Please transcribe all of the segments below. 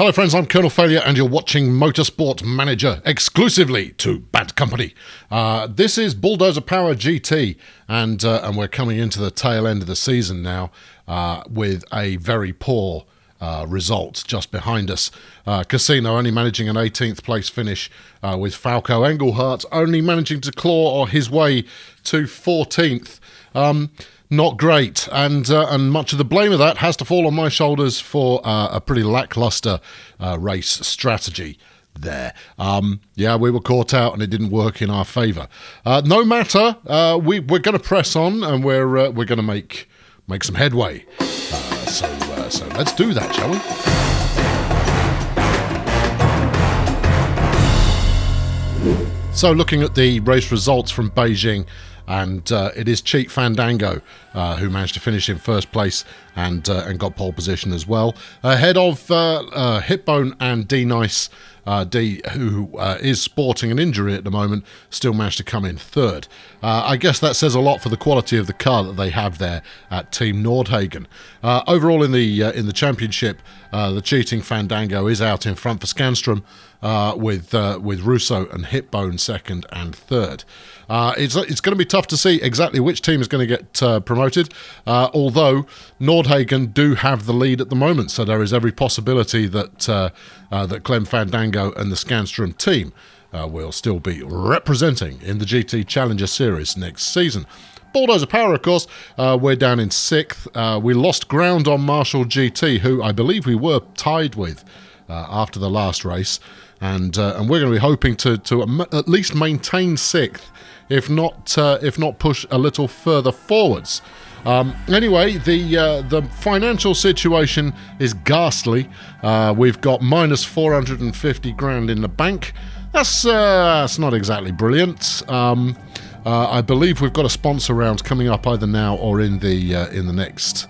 Hello friends, I'm Colonel Failure and you're watching Motorsport Manager exclusively to Bad Company. This is Bulldozer Power GT and we're coming into the tail end of the season now with a very poor result just behind us. Casino only managing an 18th place finish with Falco Engelhardt only managing to claw his way to 14th. Not great, and much of the blame of that has to fall on my shoulders for a pretty lackluster race strategy there. Yeah, we were caught out and it didn't work in our favour. No matter, we're going to press on and we're going to make some headway. So let's do that, shall we? So looking at the race results from Beijing, and it is Cheat Fandango who managed to finish in first place and got pole position as well, ahead of Hitbone and D-Nice. D, who is sporting an injury at the moment, still managed to come in third. I guess that says a lot for the quality of the car that they have there at Team Nordhagen. Overall in the championship, the Cheating Fandango is out in front for Scanstrom, with Russo and Hitbone second and third. It's going to be tough to see exactly which team is going to get promoted, although Nordhagen do have the lead at the moment, so there is every possibility that that Clem Fandango and the Scanstrom team will still be representing in the GT Challenger Series next season. Bulldozer Power, of course, we're down in 6th. We lost ground on Marshall GT, who I believe we were tied with after the last race, and we're going to be hoping to at least maintain 6th, if not push a little further forwards. Anyway, the financial situation is ghastly. We've got minus 450 grand in the bank. That's not exactly brilliant. I believe we've got a sponsor round coming up either now or in the next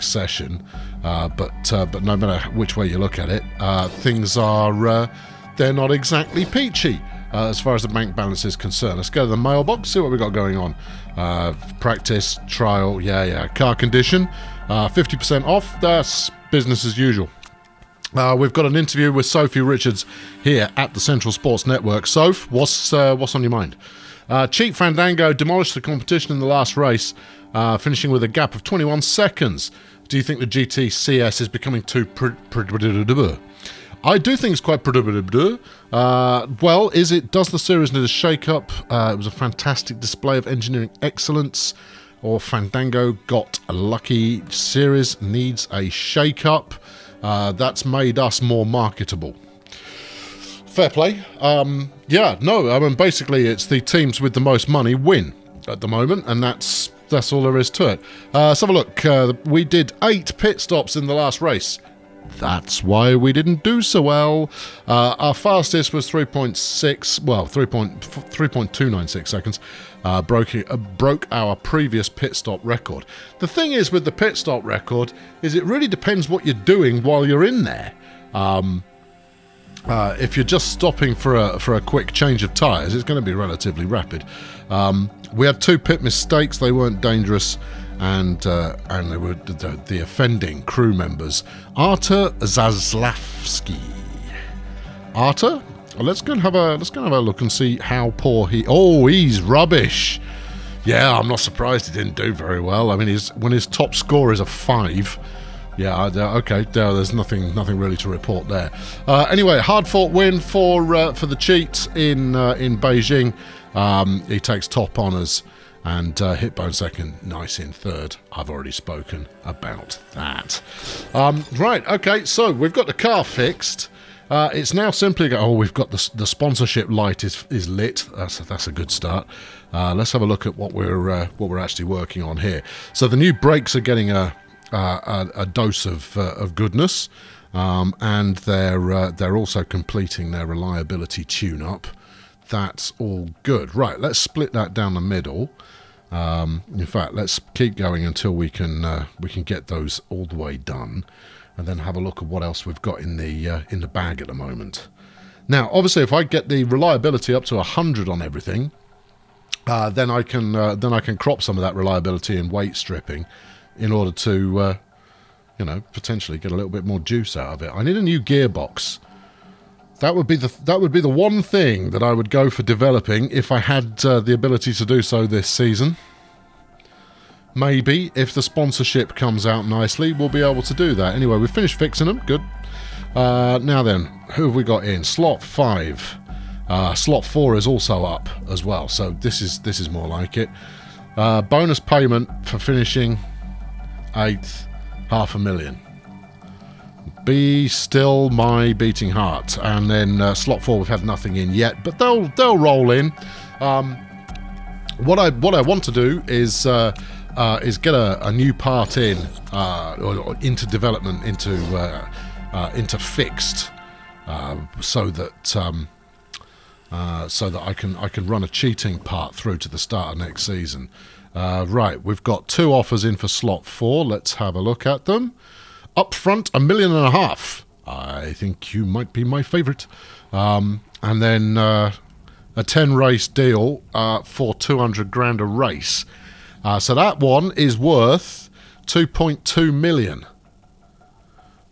session. But no matter which way you look at it, things are they're not exactly peachy. As far as the bank balance is concerned. Let's go to the mailbox, see what we've got going on. Practice, trial, car condition, 50% off, that's business as usual. We've got an interview with Sophie Richards here at the Central Sports Network. Soph, what's on your mind? Cheat Fandango demolished the competition in the last race, finishing with a gap of 21 seconds. Do you think the GT CS is becoming too predictable? I do think it's quite predictable. Well, does the series need a shake-up? It was a fantastic display of engineering excellence, or Fandango got a lucky. Series needs a shake-up. That's made us more marketable. Fair play. Basically it's the teams with the most money win at the moment, and that's all there is to it. Let's have a look. We did 8 pit stops in the last race. That's why we didn't do so well. Our fastest was 3.296 seconds. Broke our previous pit stop record. The thing is with the pit stop record is it really depends what you're doing while you're in there. If you're just stopping for a quick change of tyres, it's going to be relatively rapid. We had 2 pit mistakes. They weren't dangerous. And they were the offending crew members. Artur Zaslavsky. Artur? Well, let's go and have a look and see how poor he. Oh, he's rubbish. Yeah, I'm not surprised he didn't do very well. I mean, when his top score is a 5. Yeah, okay. There's nothing really to report there. Anyway, hard-fought win for the Cheat in Beijing. He takes top honours. And Hitbone second, Nice in third. I've already spoken about that. Right, okay, so we've got the car fixed. It's now simply we've got the sponsorship light is lit. That's a good start. Let's have a look at what we're actually working on here. So the new brakes are getting a dose of goodness, and they're also completing their reliability tune-up. That's all good. Right, let's split that down the middle. In fact, let's keep going until we can get those all the way done, and then have a look at what else we've got in the bag at the moment. Now, obviously, if I get the reliability up to 100 on everything, then I can crop some of that reliability in weight stripping, in order to you know, potentially get a little bit more juice out of it. I need a new gearbox. That would be the one thing that I would go for developing if I had the ability to do so this season. Maybe, if the sponsorship comes out nicely, we'll be able to do that. Anyway, we've finished fixing them. Good. Now then, who have we got in? Slot 5. Slot 4 is also up as well, so this is more like it. Bonus payment for finishing 8th, $500,000. Be still my beating heart. And then slot 4 we've had nothing in yet, but they'll roll in. What I want to do is get a new part in or into development into fixed, so that I can run a cheating part through to the start of next season. Right, we've got 2 offers in for slot 4. Let's have a look at them. Up front, $1.5 million. I think you might be my favourite. And then a 10 race deal for 200 grand a race. So that one is worth 2.2 million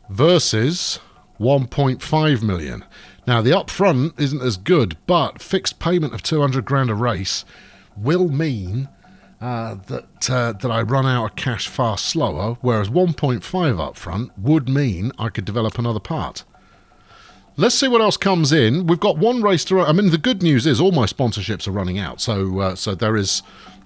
versus 1.5 million. Now the upfront isn't as good, but fixed payment of 200 grand a race will mean that I run out of cash far slower, whereas 1.5 up front would mean I could develop another part. Let's see what else comes in. We've got 1 race to run. I mean, the good news is all my sponsorships are running out, so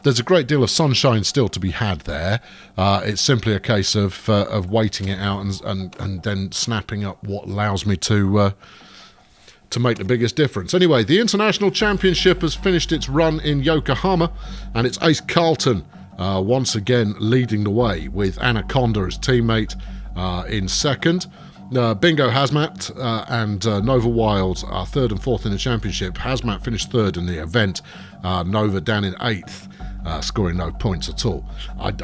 there's a great deal of sunshine still to be had there. It's simply a case of waiting it out and then snapping up what allows me to make the biggest difference. Anyway, the International Championship has finished its run in Yokohama, and it's Ace Carlton once again leading the way with Anaconda as teammate in second. Bingo Hazmat and Nova Wild are 3rd and 4th in the championship. Hazmat finished 3rd in the event. Nova down in 8th, scoring no points at all.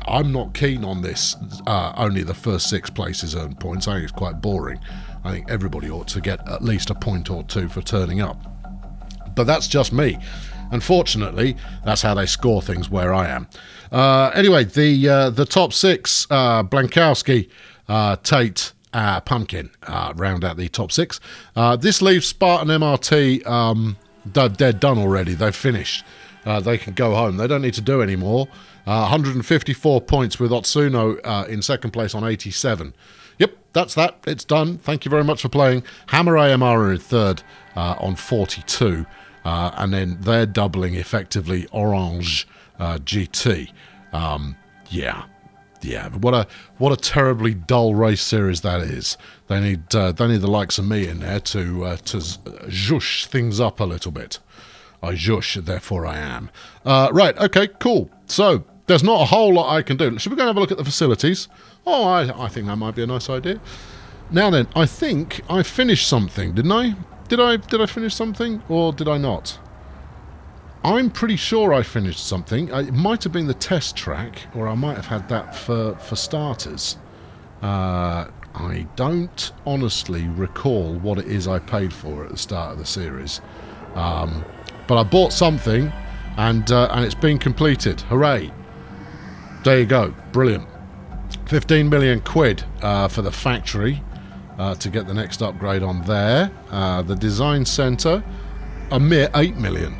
I'm not keen on this. Only the first 6 places earn points. I think it's quite boring. I think everybody ought to get at least a point or 2 for turning up. But that's just me. Unfortunately, that's how they score things where I am. Anyway, the top 6, Blankowski, Tate, Pumpkin, round out the top 6. This leaves Spartan MRT, they're done already. They've finished. They can go home. They don't need to do any more. 154 points with Otsuno in second place on 87. Yep, that's that. It's done. Thank you very much for playing. Hammer AMR are in 3rd on 42. And then they're doubling effectively Orange GT. Yeah. What a terribly dull race series that is. They need the likes of me in there to zhush things up a little bit. I zhush, therefore I am. Right, okay, cool. So there's not a whole lot I can do. Should we go and have a look at the facilities? Oh, I think that might be a nice idea. Now then, I think I finished something, didn't I? Did I finish something, or did I not? I'm pretty sure I finished something. It might have been the test track, or I might have had that for starters. I don't honestly recall what it is I paid for at the start of the series. But I bought something, and it's been completed. Hooray! There you go. Brilliant. 15 million quid for the factory to get the next upgrade on there. The design centre, a mere 8 million.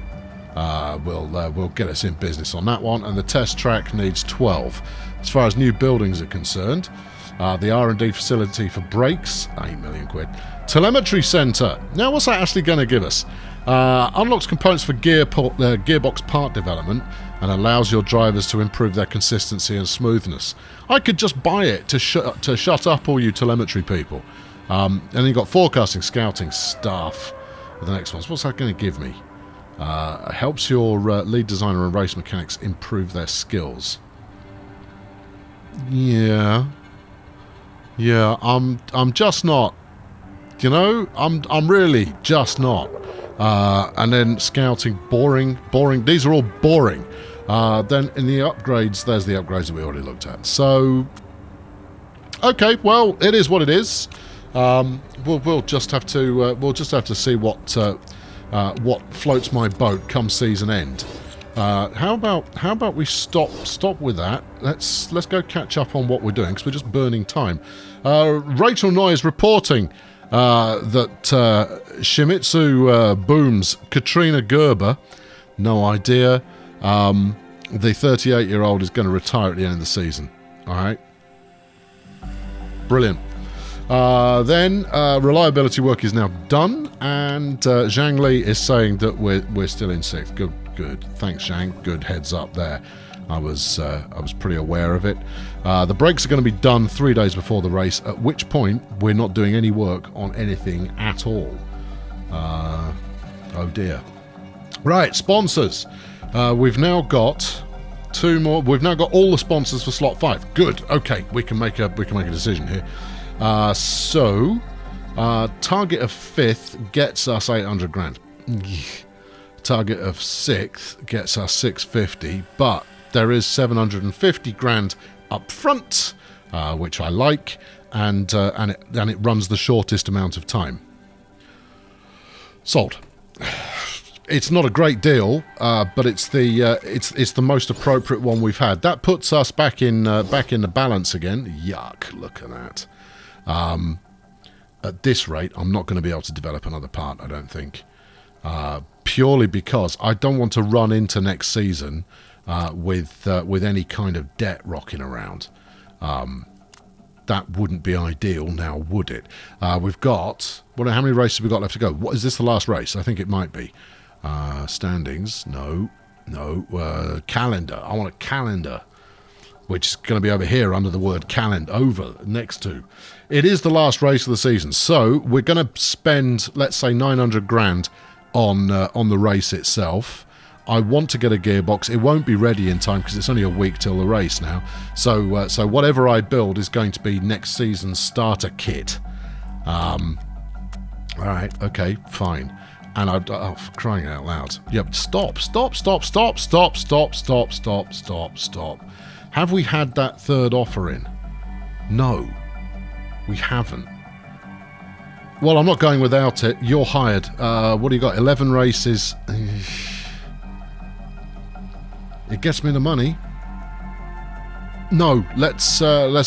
Will get us in business on that one, and the test track needs 12. As far as new buildings are concerned, the R&D facility for brakes, 8 million quid. Telemetry centre. Now, what's that actually going to give us? Unlocks components for gearbox part development and allows your drivers to improve their consistency and smoothness. I could just buy it to shut up all you telemetry people. And then you've got forecasting, scouting, staff for the next ones. What's that going to give me? Helps your lead designer and race mechanics improve their skills. Yeah, I'm just not. You know, I'm really just not. And then scouting, boring. These are all boring. Then in the upgrades, there's the upgrades that we already looked at. So, okay, well, it is what it is. We'll just have to see what floats my boat come season end. How about we stop with that? Let's go catch up on what we're doing, because we're just burning time. Rachel Noy is reporting that Shimizu booms Katrina Gerber. No idea. The 38-year-old is going to retire at the end of the season. All right. Brilliant. Then reliability work is now done, and Zhang Li is saying that we're still in 6th. Good. Thanks, Zhang. Good heads up there. I was pretty aware of it. The brakes are going to be done 3 days before the race, at which point we're not doing any work on anything at all. Oh dear. Right, sponsors. We've now got 2 more. We've now got all the sponsors for slot 5. Good. Okay, we can make a decision here. So target of 5th gets us 800 grand. Target of 6th gets us 650, but there is 750 grand up front, which I like, and it runs the shortest amount of time. Sold. It's not a great deal, but it's the most appropriate one we've had. That puts us back in the balance again. Yuck! Look at that. At this rate, I'm not going to be able to develop another part, I don't think. Purely because I don't want to run into next season with any kind of debt rocking around. That wouldn't be ideal now, would it? We've got... how many races have we got left to go? What, is this the last race? I think it might be. Standings? No. Calendar. I want a calendar, which is going to be over here under the word calendar, over, next to. It is the last race of the season, so we're going to spend, let's say, 900 grand on the race itself. I want to get a gearbox. It won't be ready in time because it's only a week till the race now. So whatever I build is going to be next season's starter kit. All right, okay, fine. And oh, for crying out loud. Yep, stop. Have we had that third offer in? No, we haven't. Well, I'm not going without it. You're hired. What do you got? 11 races. It gets me the money. No, let's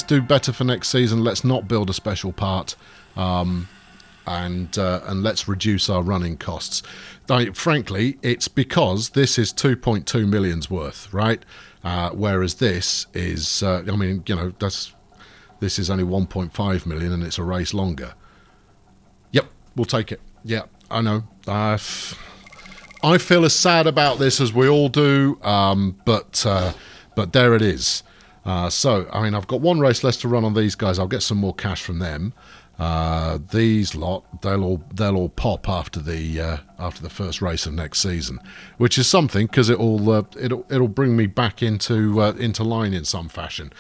do better for next season. Let's not build a special part, and let's reduce our running costs. Frankly, it's because this is 2.2 million's worth, right? Whereas this is, I mean, you know, this is only 1.5 million, and it's a race longer. Yep, we'll take it. Yeah, I know. I feel as sad about this as we all do, but there it is. So, I mean, I've got 1 race less to run on these guys. I'll get some more cash from them. These lot, they'll all pop after the first race of next season, which is something because it'll bring me back into line in some fashion.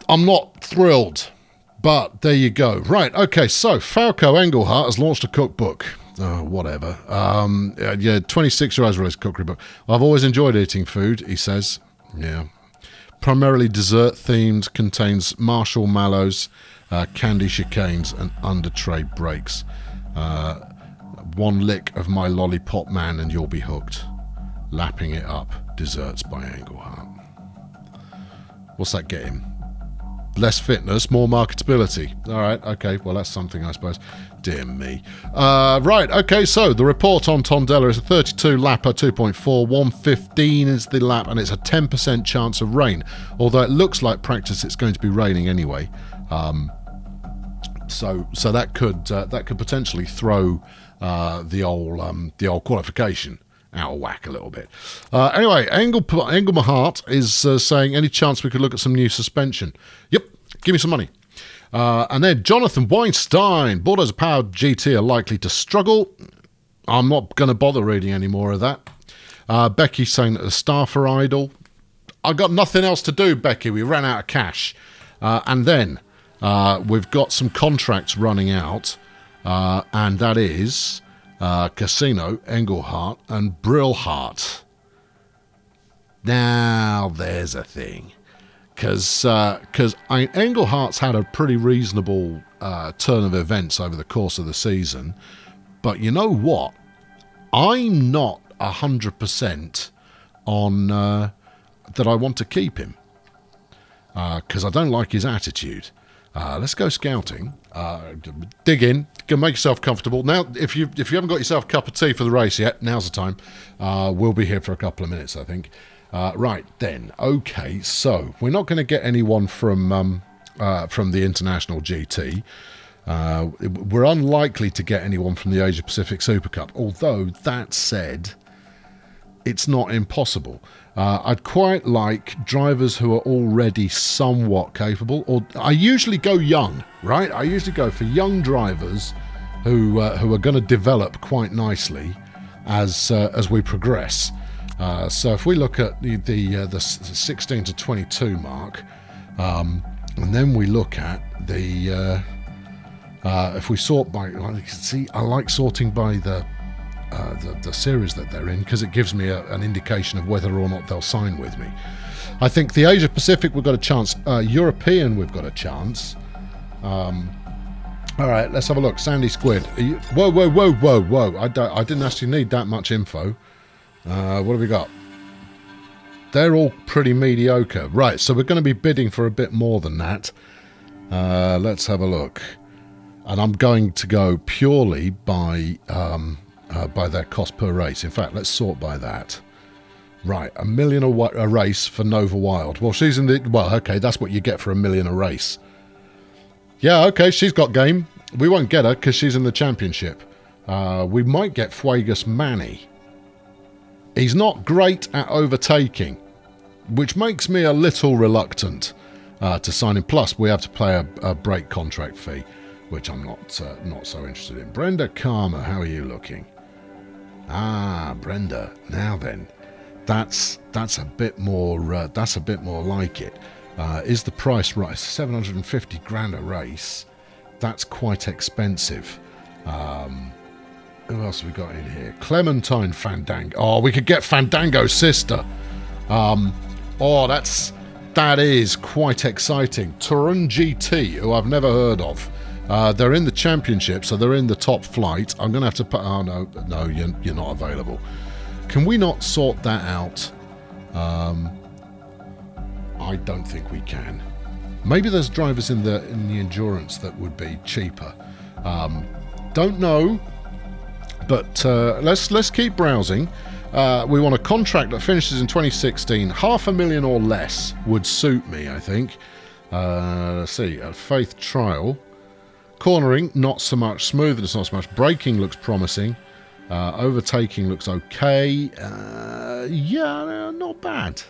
I'm not thrilled, but there you go. Right, okay. So Falco Engelhardt has launched a cookbook. Whatever. 26-year-old race cookery book. I've always enjoyed eating food, he says. Yeah. Primarily dessert themed, contains Marshall Mallows, candy chicanes, and under tray breaks. 1 lick of my lollipop man and you'll be hooked. Lapping it up. Desserts by Engelhardt. What's that get him? Less fitness, more marketability. All right, okay, well, that's something, I suppose. Dear me. Right, okay, so the report on Tondela is a 32 lapper, 2.4, 115 is the lap, and it's a 10% chance of rain. Although it looks like practice it's going to be raining anyway. So that could potentially throw the old qualification out of whack a little bit. Anyway, Engelhardt is saying, any chance we could look at some new suspension? Yep, give me some money. And then Jonathan Weinstein, Bulldozer powered GT are likely to struggle. I'm not going to bother reading any more of that. Becky saying that the staff are idle. I've got nothing else to do, Becky. We ran out of cash. And then we've got some contracts running out, and that is Casino, Engelhardt, and Brillhardt. Now, there's a thing. Because Engelhardt's had a pretty reasonable turn of events over the course of the season. But you know what? I'm not 100% on that I want to keep him. Because I don't like his attitude. Let's go scouting. Dig in. Go make yourself comfortable. Now, if you haven't got yourself a cup of tea for the race yet, now's the time. We'll be here for a couple of minutes, I think. Right, then. Okay, so we're not going to get anyone from the International GT. We're unlikely to get anyone from the Asia Pacific Super Cup. Although, that said, it's not impossible. I'd quite like drivers who are already somewhat capable, or I usually go young, right? I usually go for young drivers who are going to develop quite nicely as we progress. So if we look at the 16 to 22 mark, and then we look at the if we sort by, like you can see, I like sorting by the series that they're in, because it gives me an indication of whether or not they'll sign with me. I think the Asia Pacific we've got a chance. European we've got a chance. All right, let's have a look. Sandy Squid. Whoa! I didn't actually need that much info. What have we got? They're all pretty mediocre. Right, so we're going to be bidding for a bit more than that. Let's have a look. And I'm going to go purely by their cost per race. In fact, let's sort by that. Right, $1 million a race for Nova Wild. Well, she's in the... Well, okay, that's what you get for $1 million a race. Yeah, okay, she's got game. We won't get her because she's in the championship. We might get Fuegas Manny. He's not great at overtaking, which makes me a little reluctant to sign him. Plus, we have to pay a break contract fee, which I'm not so interested in. Brenda Karma, how are you looking? Ah, Brenda. Now then, that's a bit more like it. Is the price right? 750 grand a race. That's quite expensive. Who else have we got in here? Clementine Fandango. Oh, we could get Fandango's sister. That is quite exciting. Turun GT, who I've never heard of. They're in the championship, so they're in the top flight. I'm going to have to put... Oh, no, you're not available. Can we not sort that out? I don't think we can. Maybe there's drivers in the endurance that would be cheaper. Don't know, but let's keep browsing. We want a contract that finishes in 2016. $500,000 or less would suit me, I think. Let's see. A Faith Trial. Cornering, not so much. Smoothness, not so much. Braking looks promising. Overtaking looks okay. Yeah, not bad.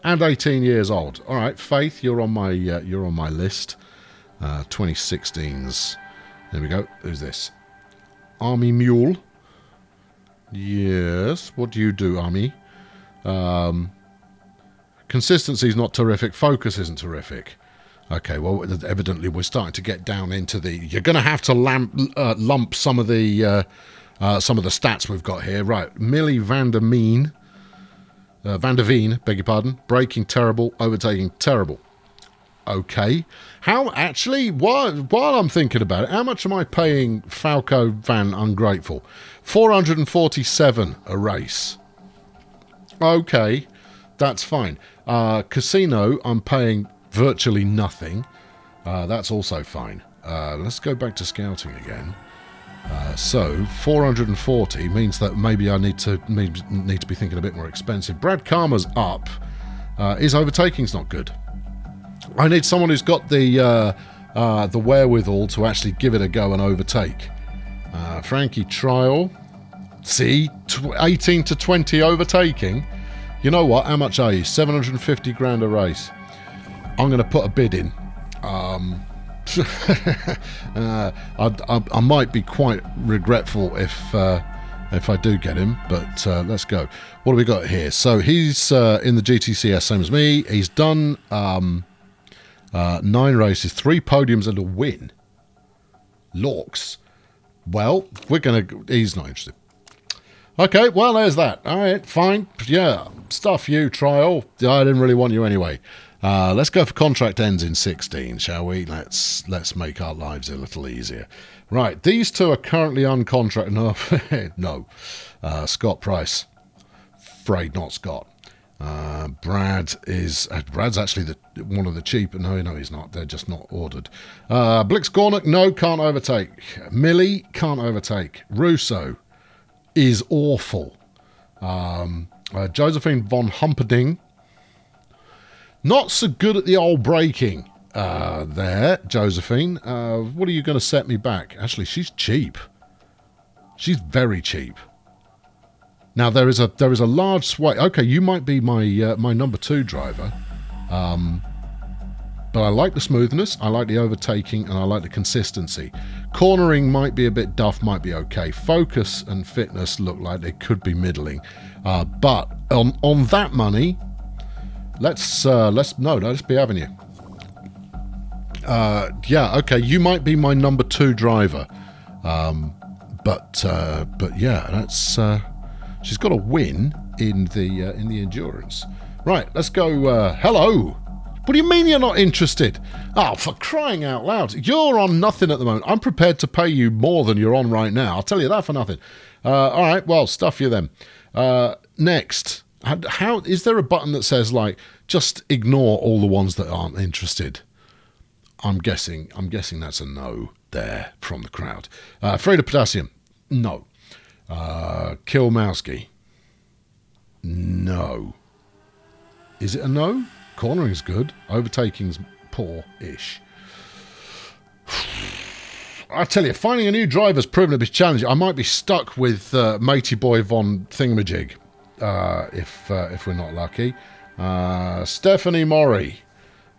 And 18 years old. All right, Faith, you're on my list. 2016's. There we go. Who's this? Army Mule. Yes. What do you do, Army? Consistency's not terrific. Focus isn't terrific. Okay, well, evidently we're starting to get down into the... You're going to have to lump some of the stats we've got here. Right, Millie Van der Veen, beg your pardon. Braking terrible, overtaking terrible. Okay. How, actually, while I'm thinking about it, how much am I paying Falco Van Ungrateful? 447 a race. Okay, that's fine. Casino, I'm paying virtually nothing. That's also fine. Let's go back to scouting again. So 440 means that maybe I need to be thinking a bit more expensive. Brad Karma's up. His overtaking's not good. I need someone who's got the wherewithal to actually give it a go and overtake. Frankie Trial. See, 18 to 20 overtaking. You know what? How much are you? 750 grand a race. I'm going to put a bid in. I might be quite regretful if I do get him, but let's go. What do we got here? So he's in the GTCS, same as me. He's done 9 races, 3 podiums and a win. Lorks. Well, he's not interested. Okay, well, there's that. All right, fine. Yeah, stuff you, Trial. I didn't really want you anyway. Let's go for contract ends in 16, shall we? Let's make our lives a little easier. Right, these two are currently uncontracted. No, no. Scott Price. Afraid not Scott. Brad's actually one of the cheaper. No, he's not. They're just not ordered. Blix Gornick, no, can't overtake. Millie, can't overtake. Russo is awful. Josephine von Humperdinck, not so good at the old braking. There, Josephine. What are you going to set me back? Actually, she's cheap. She's very cheap. Now there is a large sway. Okay, you might be my number 2 driver, but I like the smoothness, I like the overtaking, and I like the consistency. Cornering might be a bit duff, might be okay. Focus and fitness look like they could be middling, but on that money, let's be having you. Yeah, okay, you might be my number 2 driver, but yeah, that's. She's got a win in the endurance. Right, let's go. Hello. What do you mean you're not interested? Oh, for crying out loud. You're on nothing at the moment. I'm prepared to pay you more than you're on right now. I'll tell you that for nothing. All right, well, stuff you then. Next. How is there a button that says, like, just ignore all the ones that aren't interested? I'm guessing that's a no there from the crowd. Freda Potassium. No. Kilmowski. No. Is it a no? Cornering's good. Overtaking's poor-ish. I tell you, finding a new driver's proven to be challenging. I might be stuck with Matey Boy von Thingamajig if we're not lucky. Stephanie Mori.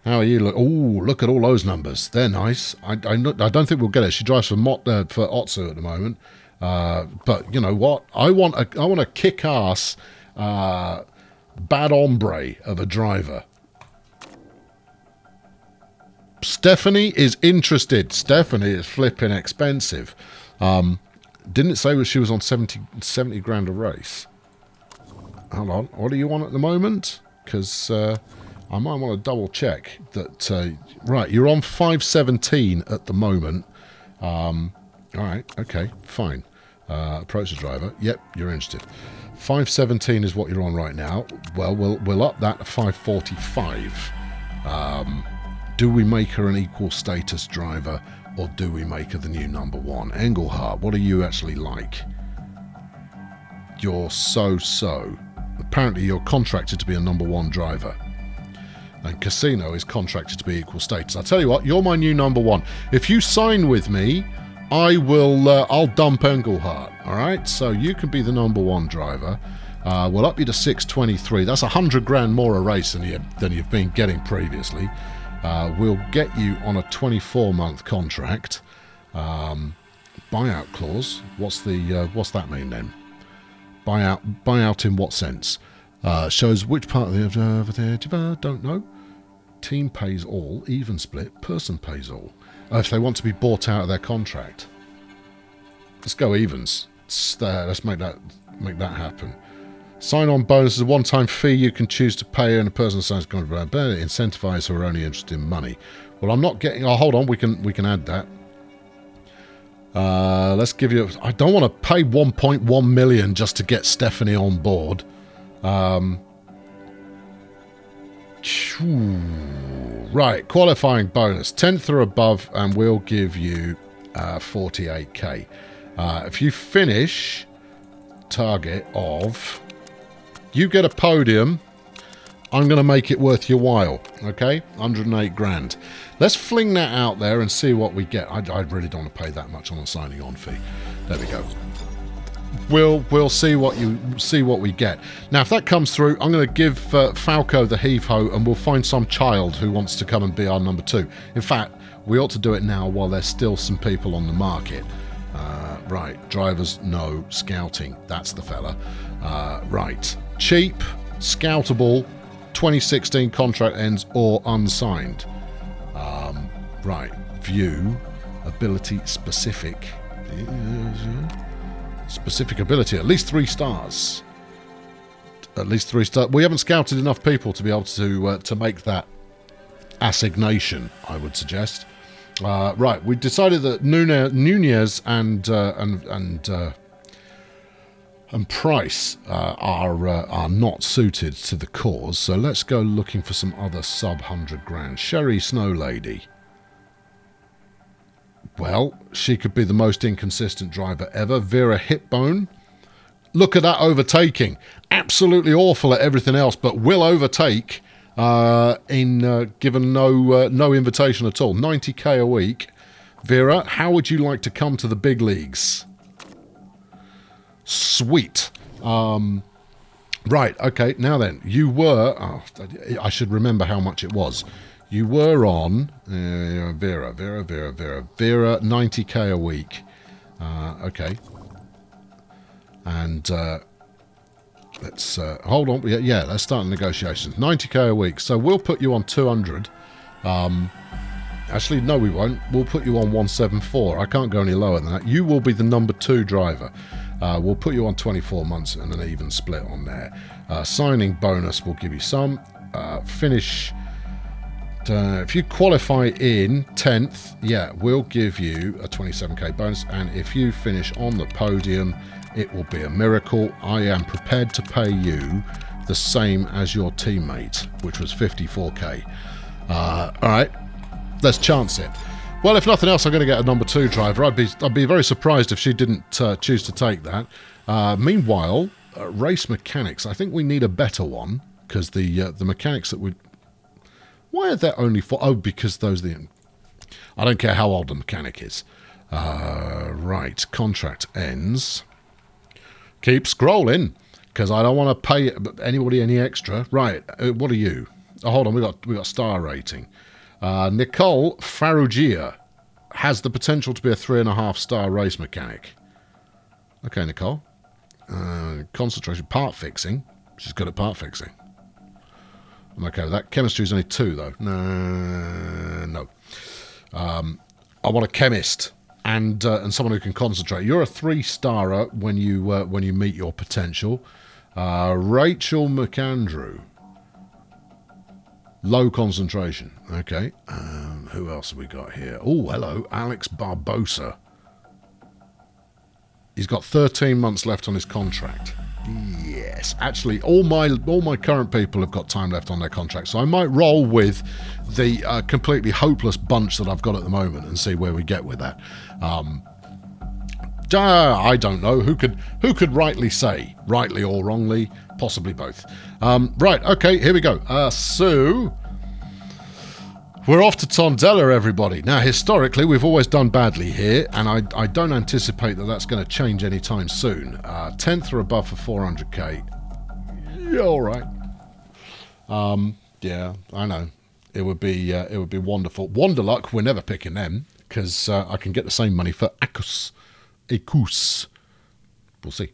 How are you? Look at all those numbers. They're nice. I don't think we'll get it. She drives for Otsu at the moment. But you know what? I want a kick-ass bad hombre of a driver. Stephanie is interested. Stephanie is flipping expensive. Didn't it say she was on 70 grand a race? Hold on. What do you want at the moment? Because I might want to double check that. Right, you're on 517 at the moment. All right, okay, fine. Approach the driver. Yep, you're interested. 517 is what you're on right now. Well, we'll up that to 545. Do we make her an equal status driver, or do we make her the new number 1? Engelhardt, what are you actually like? You're so-so. Apparently you're contracted to be a number 1 driver. And Casino is contracted to be equal status. I'll tell you what, you're my new number 1. If you sign with me, I'll dump Engelhardt, alright? So you can be the number 1 driver. We'll up you to 623. That's 100 grand more a race than you've been getting previously. We'll get you on a 24-month contract. Buyout clause. What's that mean then? Buyout in what sense? Shows which part of the don't know. Team pays all, even split, person pays all. If they want to be bought out of their contract. Let's go evens. Let's make that happen. Sign-on bonus is a one-time fee you can choose to pay, and a person signs a contract. Incentivize who are only interested in money. Well, I'm not getting. Oh, hold on. We can add that. Let's give you. I don't want to pay 1.1 million just to get Stephanie on board. Right, qualifying bonus 10th or above, and we'll give you 48k. If you finish target of, you get a podium, I'm going to make it worth your while. Okay, 108 grand. Let's fling that out there and see what we get. I really don't want to pay that much on a signing on fee. There we go. We'll see what we get. Now, if that comes through, I'm going to give Falco the heave-ho, and we'll find some child who wants to come and be our number 2. In fact, we ought to do it now while there's still some people on the market. Right, drivers, no. Scouting, that's the fella. Right, cheap, scoutable, 2016 contract ends or unsigned. Right, view, ability specific. Specific ability, at least 3 stars. At least 3 stars. We haven't scouted enough people to be able to make that assignation, I would suggest. Right, we decided that Nunez and Price are not suited to the cause, so let's go looking for some other sub 100 grand. Sherry Snow Lady. Well, she could be the most inconsistent driver ever. Vera Hipbone. Look at that overtaking. Absolutely awful at everything else, but will overtake given no invitation at all. 90k a week. Vera, how would you like to come to the big leagues? Sweet. Right, okay, now then. You were... Oh, I should remember how much it was. You were on... Vera, 90k a week. Okay. And... let's hold on. Yeah, let's start the negotiations. 90k a week. So we'll put you on 200. Actually, no, we won't. We'll put you on 174. I can't go any lower than that. You will be the number 2 driver. We'll put you on 24 months and an even split on there. Signing bonus will give you some. Finish. If you qualify in 10th, yeah, we'll give you a 27k bonus. And if you finish on the podium, it will be a miracle. I am prepared to pay you the same as your teammate, which was 54k. All right, let's chance it. Well, if nothing else, I'm going to get a number 2 driver. I'd be very surprised if she didn't choose to take that. Meanwhile, race mechanics. I think we need a better one because the mechanics that would. Why are there only 4? Oh, because those the. I don't care how old the mechanic is. Right, contract ends. Keep scrolling, because I don't want to pay anybody any extra. Right, what are you? Oh, hold on, we got star rating. Nicole Farrugia has the potential to be a 3.5 star race mechanic. Okay, Nicole. Concentration, part fixing. She's good at part fixing. I'm okay with that. Chemistry is only 2, though. No. I want a chemist. And someone who can concentrate. You're a 3-starer when you meet your potential. Rachel McAndrew. Low concentration. Okay. Who else have we got here? Oh, hello. Alex Barbosa. He's got 13 months left on his contract. Yes. Actually, all my current people have got time left on their contract, so I might roll with the completely hopeless bunch that I've got at the moment and see where we get with that. I don't know. Who could rightly say? Rightly or wrongly? Possibly both. Right, okay, here we go. So, we're off to Tondela, everybody. Now, historically, we've always done badly here, and I don't anticipate that that's going to change anytime soon. 10th or above for 400k. Yeah, all right. Yeah, I know. It would be wonderful. Wanderluck, we're never picking them, because I can get the same money for Ecus. We'll see.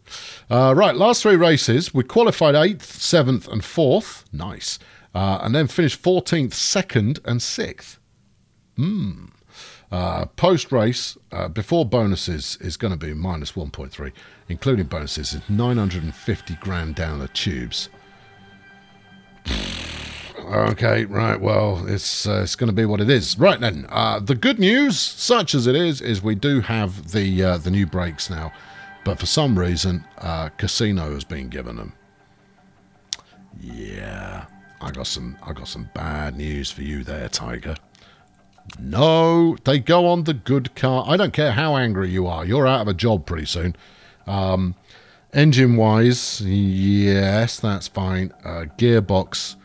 Right, last 3 races. We qualified 8th, 7th, and 4th. Nice. And then finished 14th, 2nd, and 6th. Post-race, before bonuses, is going to be minus 1.3. Including bonuses, is 950 grand down the tubes. Okay, right, well, it's going to be what it is. Right then, the good news, such as it is we do have the new brakes now. But for some reason, Casino has been given them. Yeah, I got some bad news for you there, Tiger. No, they go on the good car. I don't care how angry you are. You're out of a job pretty soon. Engine-wise, yes, that's fine. Gearbox,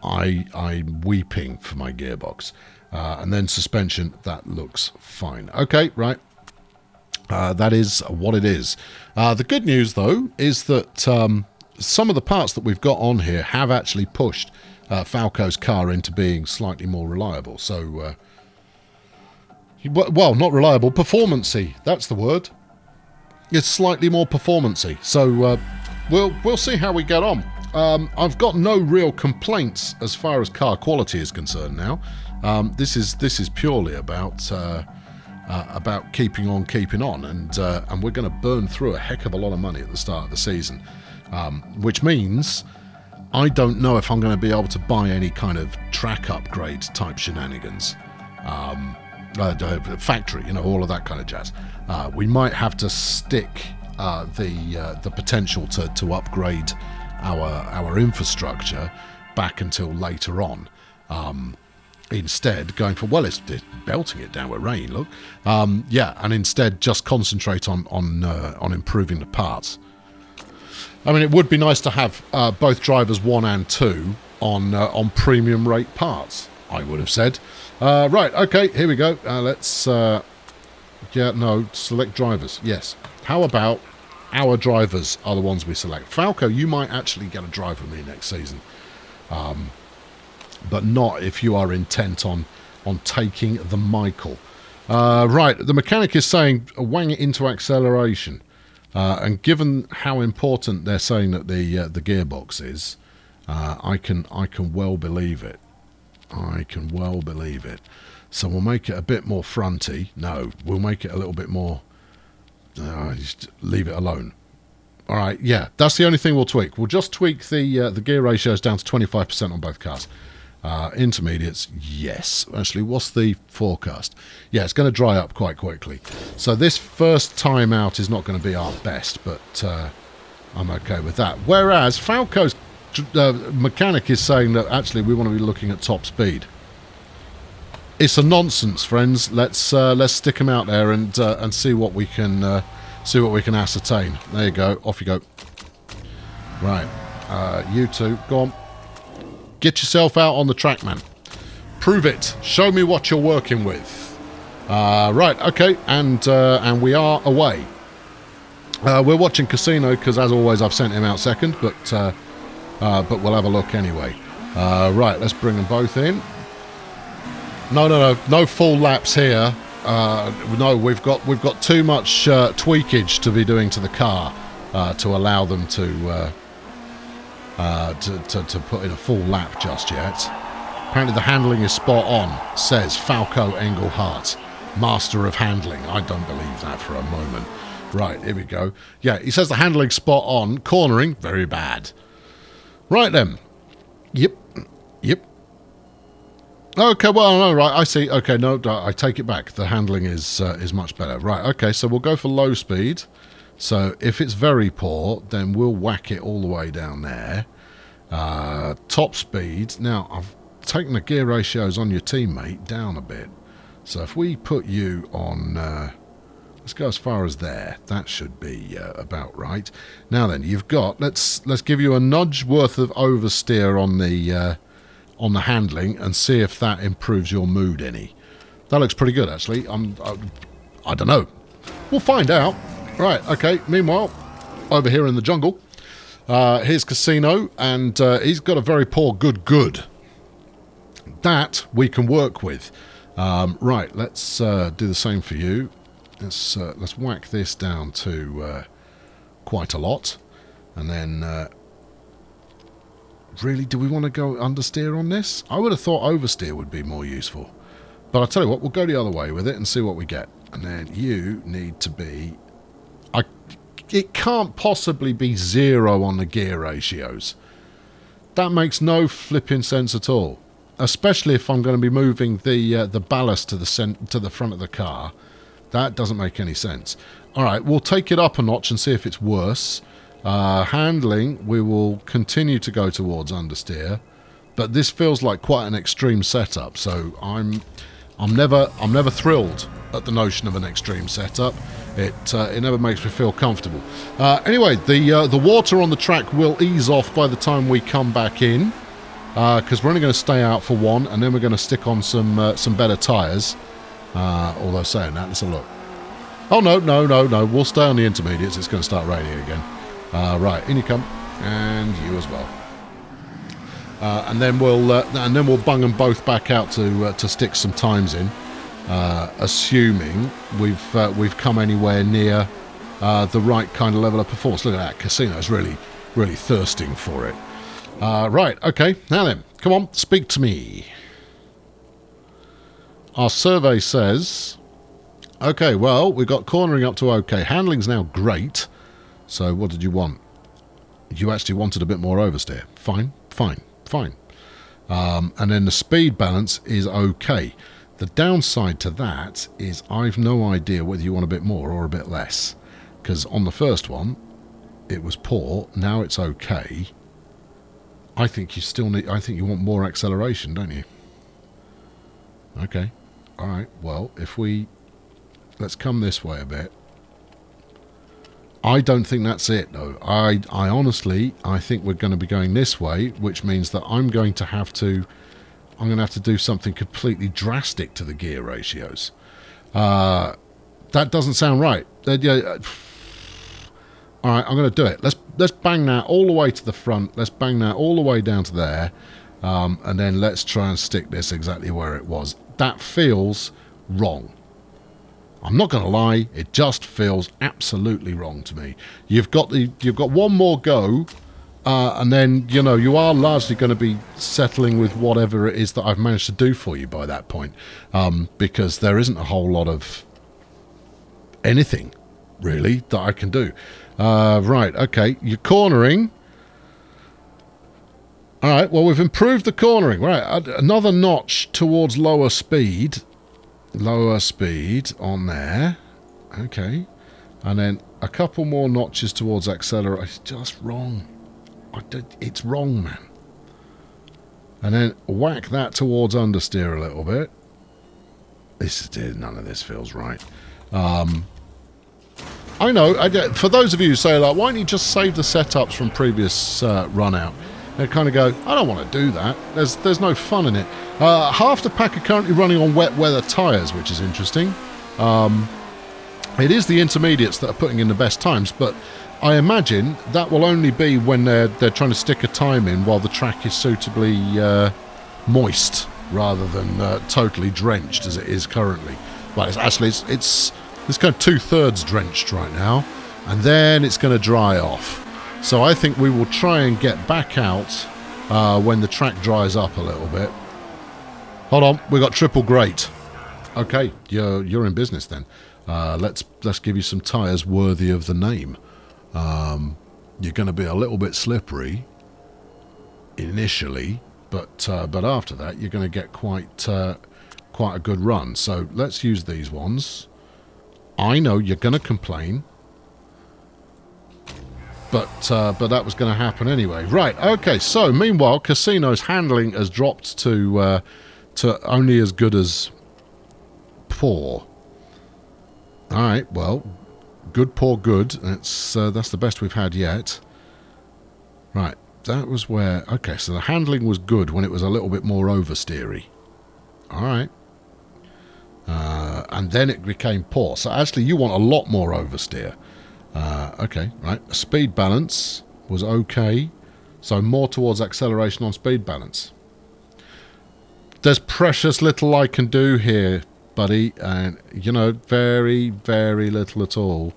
I'm weeping for my gearbox. And then suspension, that looks fine. Okay, right. That is what it is. The good news, though, is that some of the parts that we've got on here have actually pushed Falco's car into being slightly more reliable. So, well, not reliable, performance-y. That's the word. It's slightly more performance-y. So, we'll see how we get on. I've got no real complaints as far as car quality is concerned now. This is purely about keeping on, and we're going to burn through a heck of a lot of money at the start of the season, which means I don't know if I'm going to be able to buy any kind of track upgrade type shenanigans. Factory, you know, all of that kind of jazz. We might have to stick the potential to upgrade our infrastructure back until later on. Instead, going for, well, it's belting it down with rain, look. Yeah, and instead just concentrate on improving the parts. I mean, it would be nice to have both drivers 1 and 2 on premium rate parts, I would have said. Right, okay, here we go. Let's, select drivers, yes. How about our drivers are the ones we select? Falco, you might actually get a drive with me next season. But not if you are intent on taking the Michael. Right, the mechanic is saying wang it into acceleration. And given how important they're saying that the gearbox is, I can well believe it. I can well believe it. So we'll make it a bit more fronty. No, we'll make it a little bit more... just leave it alone. All right, yeah, that's the only thing we'll tweak. We'll just tweak the gear ratios down to 25% on both cars. Intermediates, yes. Actually, what's the forecast? Yeah, it's going to dry up quite quickly. So this first time out is not going to be our best, but I'm okay with that. Whereas Falco's mechanic is saying that actually we want to be looking at top speed. It's a nonsense, friends. Let's stick them out there and see what we can ascertain. There you go. Off you go. Right, you two, go on. Get yourself out on the track, man. Prove it. Show me what you're working with. Right, okay, and we are away. We're watching Casino because, as always, I've sent him out second, but we'll have a look anyway. Right, let's bring them both in. No full laps here. No, we've got too much tweakage to be doing to the car to allow them to put in a full lap just yet. Apparently the handling is spot on, says Falco Engelhardt, master of handling. I don't believe that for a moment. Right, here we go. Yeah, he says the handling's spot on. Cornering, very bad. Right then. Yep. Okay, well, no, right, I see. Okay, no, I take it back. The handling is much better. Right, okay, so we'll go for low speed. So if it's very poor, then we'll whack it all the way down there. Top speed. Now, I've taken the gear ratios on your teammate down a bit. So if we put you on... let's go as far as there. That should be about right. Now then, you've got... Let's give you a nudge worth of oversteer on the handling and see if that improves your mood any. That looks pretty good, actually. I don't know. We'll find out. Right, okay. Meanwhile, over here in the jungle, here's Casino, and he's got a very poor good. That we can work with. Right, let's do the same for you. Let's whack this down to quite a lot, and then really, do we want to go understeer on this? I would have thought oversteer would be more useful, but I'll tell you what, we'll go the other way with it and see what we get. And then you need to be... It can't possibly be 0 on the gear ratios. That makes no flipping sense at all. Especially if I'm going to be moving the ballast to the front of the car. That doesn't make any sense. Alright, we'll take it up a notch and see if it's worse. Handling, we will continue to go towards understeer. But this feels like quite an extreme setup, so I'm never thrilled at the notion of an extreme setup. It never makes me feel comfortable. Anyway, the water on the track will ease off by the time we come back in, because we're only going to stay out for one, and then we're going to stick on some better tyres. Although saying that, let's have a look. Oh no, we'll stay on the intermediates. It's going to start raining again. Right, in you come, and you as well. And then we'll bung them both back out to stick some times in. Assuming we've come anywhere near the right kind of level of performance. Look at that, Casino's really thirsting for it. Right, okay, now then, come on, speak to me. Our survey says, okay, well, we've got cornering up to okay. Handling's now great. So what did you want? You actually wanted a bit more oversteer. Fine, fine, fine. And then the speed balance is okay. The downside to that is I've no idea whether you want a bit more or a bit less. Because on the first one, it was poor. Now it's okay. I think you still need... I think you want more acceleration, don't you? Okay. All right. Well, if we... Let's come this way a bit. I don't think that's it, though. I honestly... I think we're going to be going this way, which means that I'm going to have to do something completely drastic to the gear ratios. That doesn't sound right. All right, I'm going to do it. Let's bang that all the way to the front. Let's bang that all the way down to there. And then let's try and stick this exactly where it was. That feels wrong. I'm not going to lie. It just feels absolutely wrong to me. You've got one more go. And then, you know, you are largely going to be settling with whatever it is that I've managed to do for you by that point. Because there isn't a whole lot of anything, really, that I can do. Right, okay, you're cornering. All right, well, we've improved the cornering. Right, another notch towards lower speed. Lower speed on there. Okay. And then a couple more notches towards acceleration. It's just wrong. It's wrong, man. And then whack that towards understeer a little bit. None of this feels right. I know, for those of you who say, like, why don't you just save the setups from previous run out? They kind of go, I don't want to do that. There's no fun in it. Half the pack are currently running on wet weather tyres, which is interesting. It is the intermediates that are putting in the best times, but I imagine that will only be when they're trying to stick a time in while the track is suitably moist rather than totally drenched as it is currently. But it's kind of 2/3 drenched right now, and then it's going to dry off. So I think we will try and get back out when the track dries up a little bit. Hold on, we got triple great. Okay, you're in business then. Let's give you some tyres worthy of the name. You're going to be a little bit slippery initially, but after that you're going to get quite a good run. So let's use these ones. I know you're going to complain, but that was going to happen anyway. Right, okay, so meanwhile, Casino's handling has dropped to only as good as poor. Alright, well, good, poor, good. That's the best we've had yet. Right, that was where... Okay, so the handling was good when it was a little bit more oversteery. Alright. And then it became poor. So actually you want a lot more oversteer. Okay, right. Speed balance was okay. So more towards acceleration on speed balance. There's precious little I can do here, buddy. And, you know, very, very little at all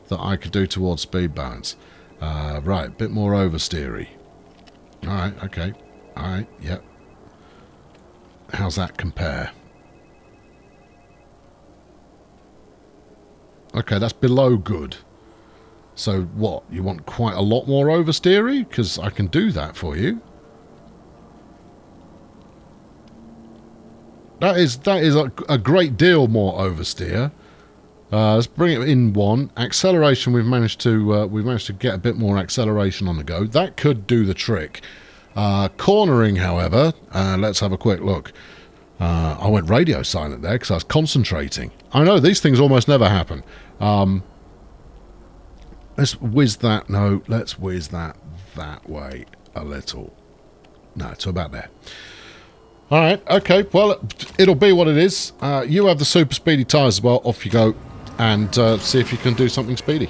that I could do towards speed balance. Right, bit more oversteery. Alright, okay. Alright, yep. How's that compare? Okay, that's below good. So what? You want quite a lot more oversteery? Because I can do that for you. That is a great deal more oversteer. Let's bring it in one. Acceleration, we've managed to get a bit more acceleration on the go. That could do the trick. Cornering, however, let's have a quick look. I went radio silent there because I was concentrating. I know, these things almost never happen. Let's whiz that. No, let's whiz that way a little. No, to about there. All right, okay. Well, it'll be what it is. You have the super speedy tyres as well. Off you go and see if you can do something speedy.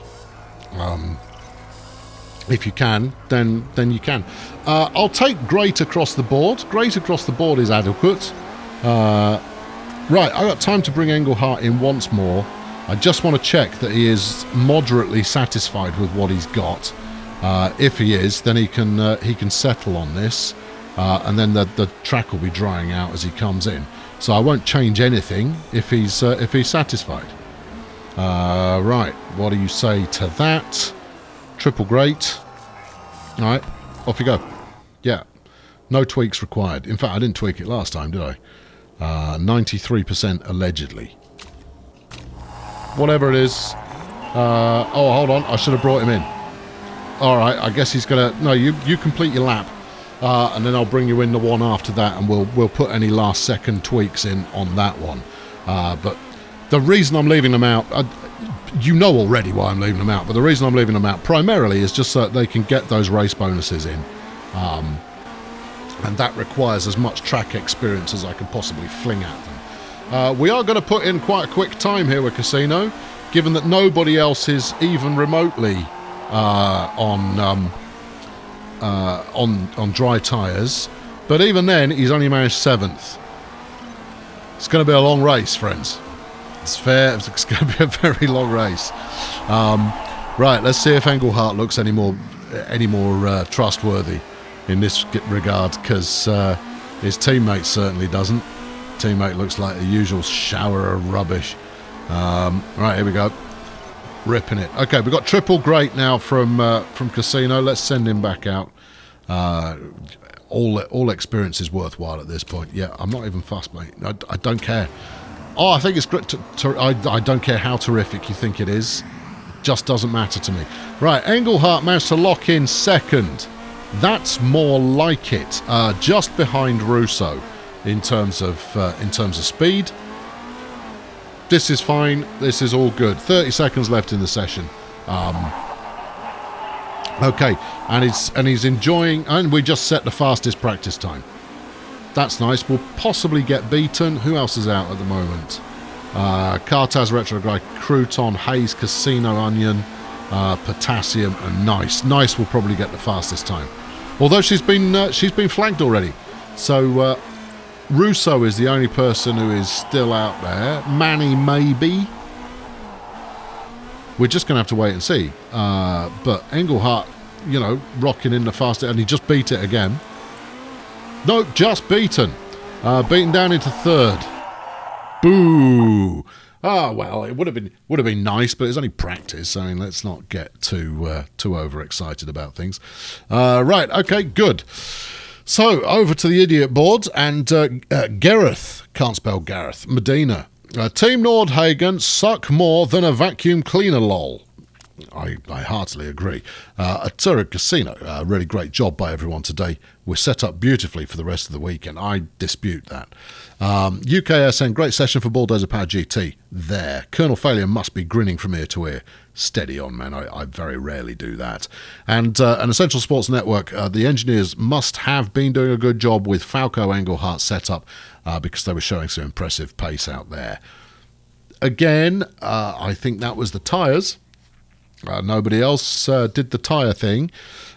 If you can, then you can. I'll take great across the board. Great across the board is adequate. Right, I got time to bring Engelhardt in once more. I just want to check that he is moderately satisfied with what he's got. If he is, then he can settle on this, and then the track will be drying out as he comes in. So I won't change anything if he's satisfied. Right, what do you say to that? Triple great. All right, off you go. Yeah. No tweaks required. In fact, I didn't tweak it last time, did I? 93% allegedly. Whatever it is. Oh, hold on. I should have brought him in. All right. I guess he's going to... No, you complete your lap. And then I'll bring you in the one after that, and we'll put any last-second tweaks in on that one. But the reason I'm leaving them out... you know already why I'm leaving them out, but the reason I'm leaving them out primarily is just so that they can get those race bonuses in. And that requires as much track experience as I can possibly fling at them. We are going to put in quite a quick time here with Casino, given that nobody else is even remotely on dry tyres. But even then, he's only managed 7th. It's going to be a long race, friends. It's fair. It's going to be a very long race. Right, let's see if Engelhardt looks any more trustworthy in this regard, because his teammate certainly doesn't. Teammate looks like the usual shower of rubbish. Right, here we go. Ripping it. Okay, we've got triple great now from Casino. Let's send him back out. All experience is worthwhile at this point. Yeah, I'm not even fussed, mate. I don't care. Oh, I think it's great. I don't care how terrific you think it is. It just doesn't matter to me. Right, Engelhardt managed to lock in 2nd. That's more like it. Just behind Russo in terms of speed. This is fine. This is all good. 30 seconds left in the session. Okay, and he's enjoying, and we just set the fastest practice time. That's nice. We'll possibly get beaten. Who else is out at the moment? Cartaz, Retrograde, Crouton, Hayes, Casino, Onion, Potassium, and Nice. Nice will probably get the fastest time. Although she's been flagged already. So Russo is the only person who is still out there. Manny maybe. We're just going to have to wait and see. But Engelhardt, you know, rocking in the fastest, and he just beat it again. No, just beaten. Beaten down into 3rd. Boo. Ah, well, it would have been nice, but it's only practice. I mean, let's not get too overexcited about things. Right, okay, good. So over to the idiot board, and Gareth, can't spell Gareth, Medina. Team Nordhagen suck more than a vacuum cleaner, lol. I heartily agree. Atura Casino, really great job by everyone today. We're set up beautifully for the rest of the weekend. I dispute that. UKSN, great session for Bulldozer Power GT. There. Colonel Failure must be grinning from ear to ear. Steady on, man. I very rarely do that. And Essential Sports Network, the engineers must have been doing a good job with Falco Engelhardt setup because they were showing some impressive pace out there. Again, I think that was the tyres. Nobody else did the tyre thing.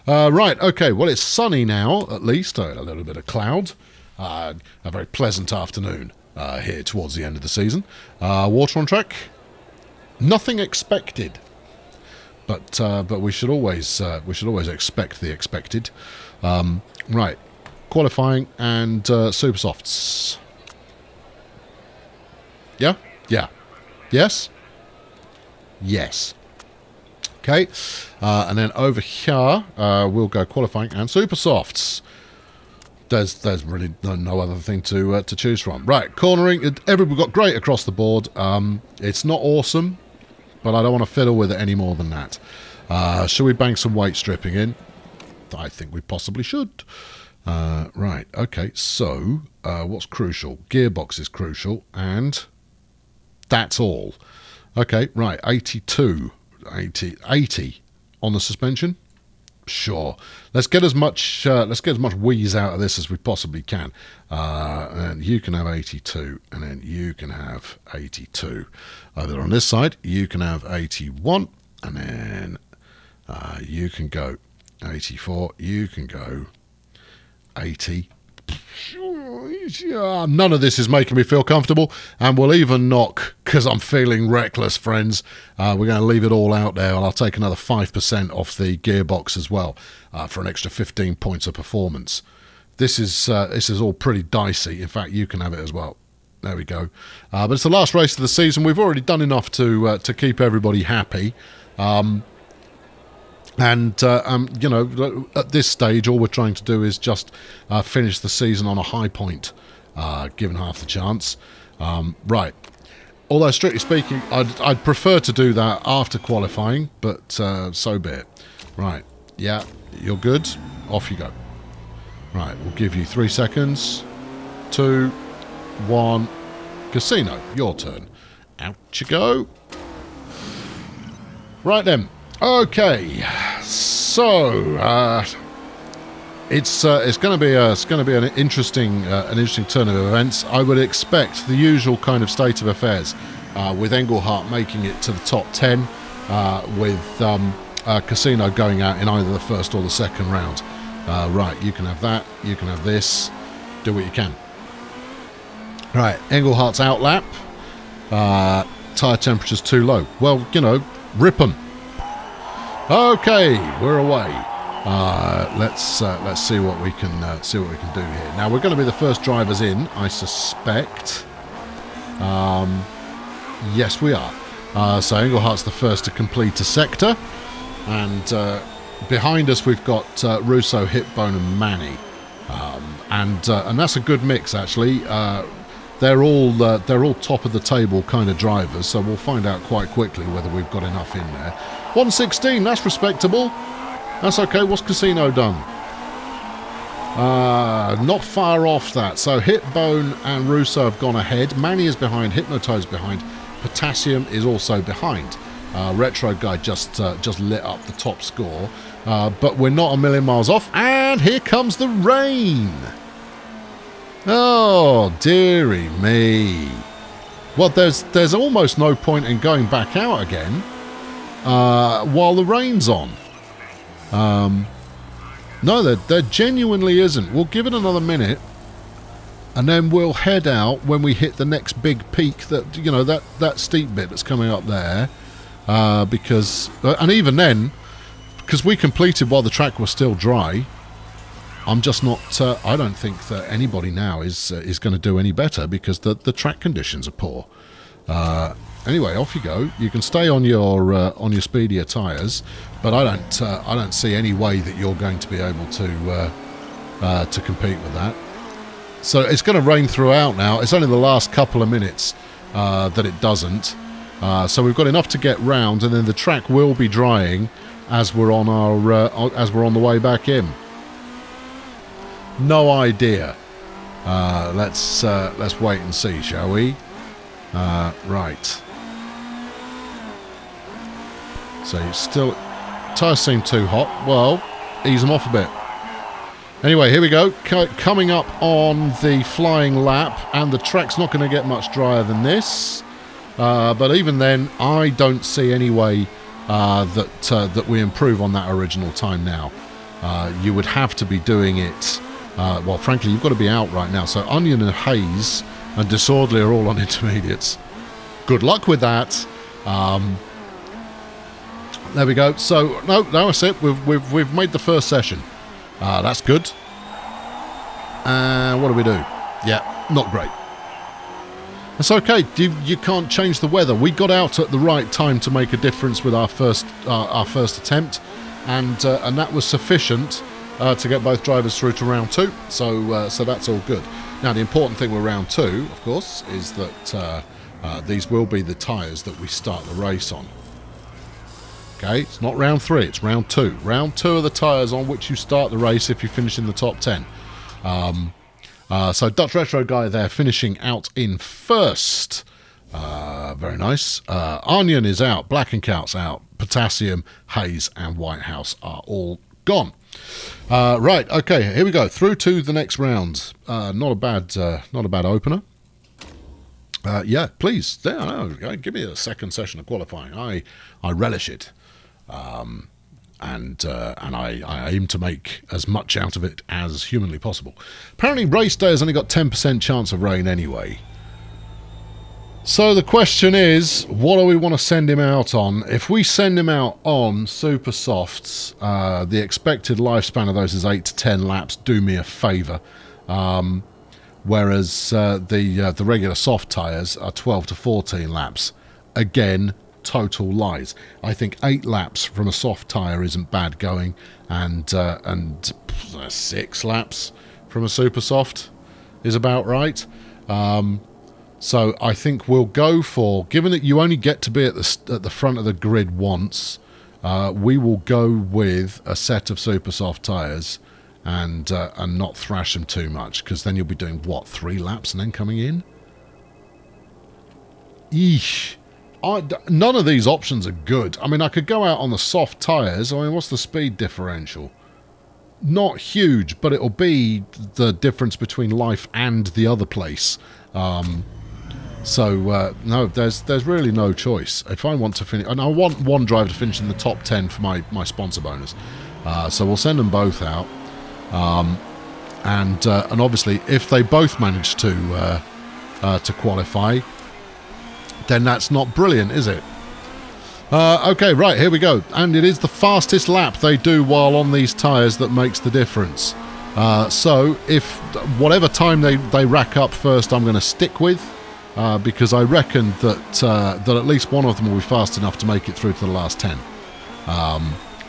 Right, okay, well, it's sunny now, at least. A little bit of cloud. A very pleasant afternoon here towards the end of the season. Water on track. Nothing expected. But we should always expect the expected. Right, qualifying and super softs. Yeah? Yeah. Yes? Yes. Okay, and then over here we'll go qualifying and super softs. There's really no other thing to choose from. Right, cornering. Everybody got great across the board. It's not awesome, but I don't want to fiddle with it any more than that. Should we bang some weight stripping in? I think we possibly should. Right, okay, so what's crucial? Gearbox is crucial, and that's all. Okay, right, 80 on the suspension. Sure, let's get as much wheeze out of this as we possibly can. And you can have 82, and then you can have 82. Over on this side, you can have 81, and then you can go 84. You can go 80. None of this is making me feel comfortable, and we'll even knock, because I'm feeling reckless, friends. We're going to leave it all out there, and I'll take another 5% off the gearbox as well for an extra 15 points of performance. This is all pretty dicey. In fact, you can have it as well. There we go. But it's the last race of the season. We've already done enough to keep everybody happy. And, you know, at this stage, all we're trying to do is just finish the season on a high point, given half the chance. Right. Although, strictly speaking, I'd prefer to do that after qualifying, but so be it. Right. Yeah, you're good. Off you go. Right, we'll give you 3 seconds. 2, 1. Casino, your turn. Out you go. Right then. Okay, so it's going to be an interesting turn of events. I would expect the usual kind of state of affairs, with Engelhardt making it to the top 10, with Casino going out in either the first or the second round. Right, you can have that. You can have this. Do what you can. Right, Engelhardt's out lap. Tyre temperature's too low. Well, you know, rip 'em. Okay, we're away. Let's see what we can do here. Now we're going to be the first drivers in, I suspect. Yes, we are. So Engelhardt's the first to complete a sector, and behind us we've got Russo, Hipbone, and Manny, and that's a good mix actually. They're all top of the table kind of drivers, so we'll find out quite quickly whether we've got enough in there. 116, that's respectable. That's okay. What's Casino done? Not far off that. So Hipbone and Russo have gone ahead. Manny is behind. Hypnoto's behind. Potassium is also behind. Retro Guy just lit up the top score, but we're not a million miles off. And here comes the rain. Oh, dearie me. Well, there's almost no point in going back out again while the rain's on. No, there genuinely isn't. We'll give it another minute, and then we'll head out when we hit the next big peak. That, you know, that steep bit that's coming up there, because and even then, because we completed while the track was still dry. I'm just not. I don't think that anybody now is going to do any better because the track conditions are poor. Anyway, off you go. You can stay on your speedier tyres, but I don't see any way that you're going to be able to compete with that. So it's going to rain throughout now. It's only the last couple of minutes that it doesn't. So we've got enough to get round, and then the track will be drying as we're on the way back in. No idea. Let's wait and see, shall we? Right. So it's still, tyres seem too hot. Well, ease them off a bit. Anyway, here we go. Coming up on the flying lap, and the track's not going to get much drier than this. But even then, I don't see any way that we improve on that original time now. You would have to be doing it. Well, frankly, you've got to be out right now. So Onion and Haze and Disorderly are all on intermediates. Good luck with that. There we go. So no, that's it. We've made the first session. That's good. What do we do? Yeah, not great. It's okay. You can't change the weather. We got out at the right time to make a difference with our first attempt, and that was sufficient to get both drivers through to round 2. So that's all good. Now the important thing with round 2, of course, is that these will be the tyres that we start the race on. Okay, it's not round 3, it's round 2. Round 2 are the tyres on which you start the race if you finish in the top 10. So Dutch Retro Guy there finishing out in first. Very nice. Onion is out, Black and Cout's out, Potassium, Haze and Whitehouse are all gone. Right, okay, here we go. Through to the next round. Not a bad opener. Yeah, please. Give me a second session of qualifying. I relish it, and I aim to make as much out of it as humanly possible. Apparently, race day has only got 10% chance of rain anyway. So the question is, what do we want to send him out on? If we send him out on super softs, the expected lifespan of those is 8 to 10 laps. Do me a favour. Whereas the regular soft tyres are 12 to 14 laps. Again, total lies. I think 8 laps from a soft tyre isn't bad going, and 6 laps from a super soft is about right. So I think we'll go for, given that you only get to be at the front of the grid once, we will go with a set of super soft tyres and not thrash them too much, because then you'll be doing, what, 3 laps and then coming in? Eesh. None of these options are good. I mean, I could go out on the soft tyres. I mean, what's the speed differential? Not huge, but it'll be the difference between life and the other place. So no, there's really no choice. If I want to finish, and I want one driver to finish in the top 10 for my sponsor bonus, so we'll send them both out, and obviously if they both manage to qualify, then that's not brilliant, is it? Okay, right, here we go. And it is the fastest lap they do while on these tyres that makes the difference. So if whatever time they rack up first, I'm going to stick with, because I reckon that at least one of them will be fast enough to make it through to the last 10.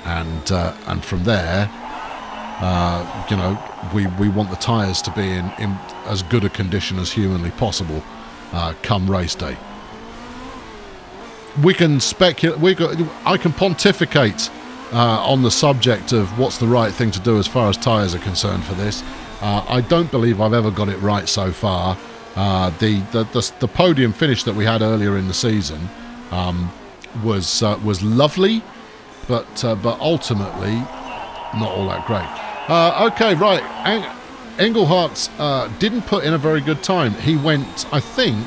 And from there, you know, we want the tyres to be in as good a condition as humanly possible come race day. We can speculate. I can pontificate on the subject of what's the right thing to do as far as tyres are concerned for this. I don't believe I've ever got it right so far. The podium finish that we had earlier in the season was lovely, but ultimately not all that great. Okay, right. Engelhardt didn't put in a very good time. He went, I think,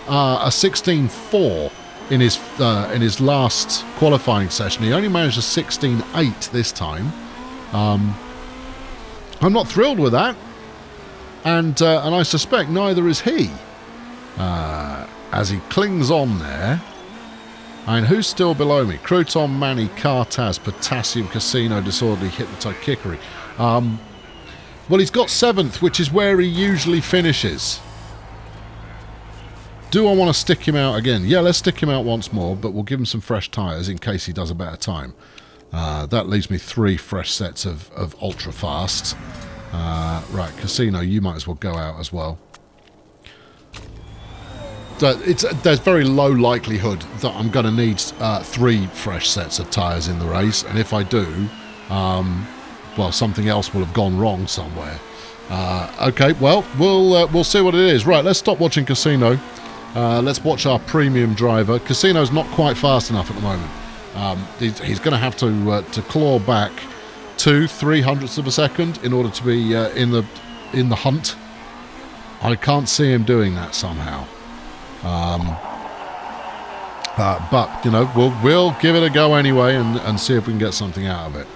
a 16.4 in his last qualifying session. He only managed a 16.8 this time. I'm not thrilled with that, and I suspect neither is he. As he clings on there. And who's still below me? Crouton, Manny, Cartaz, Potassium, Casino, Disorderly, Hypnotide, Kickery. Well, he's got 7th, which is where he usually finishes. Do I want to stick him out again? Yeah, let's stick him out once more, but we'll give him some fresh tyres in case he does a better time. That leaves me 3 fresh sets of ultra fast. Right, Casino, you might as well go out as well. There's very low likelihood that I'm going to need 3 fresh sets of tyres in the race, and if I do, well, something else will have gone wrong somewhere. Okay, well, we'll see what it is. Right, let's stop watching Casino. Let's watch our premium driver. Casino's not quite fast enough at the moment. He's going to have to claw back 2-3 hundredths of a second in order to be in the hunt. I can't see him doing that somehow. But you know, we'll give it a go anyway and see if we can get something out of it.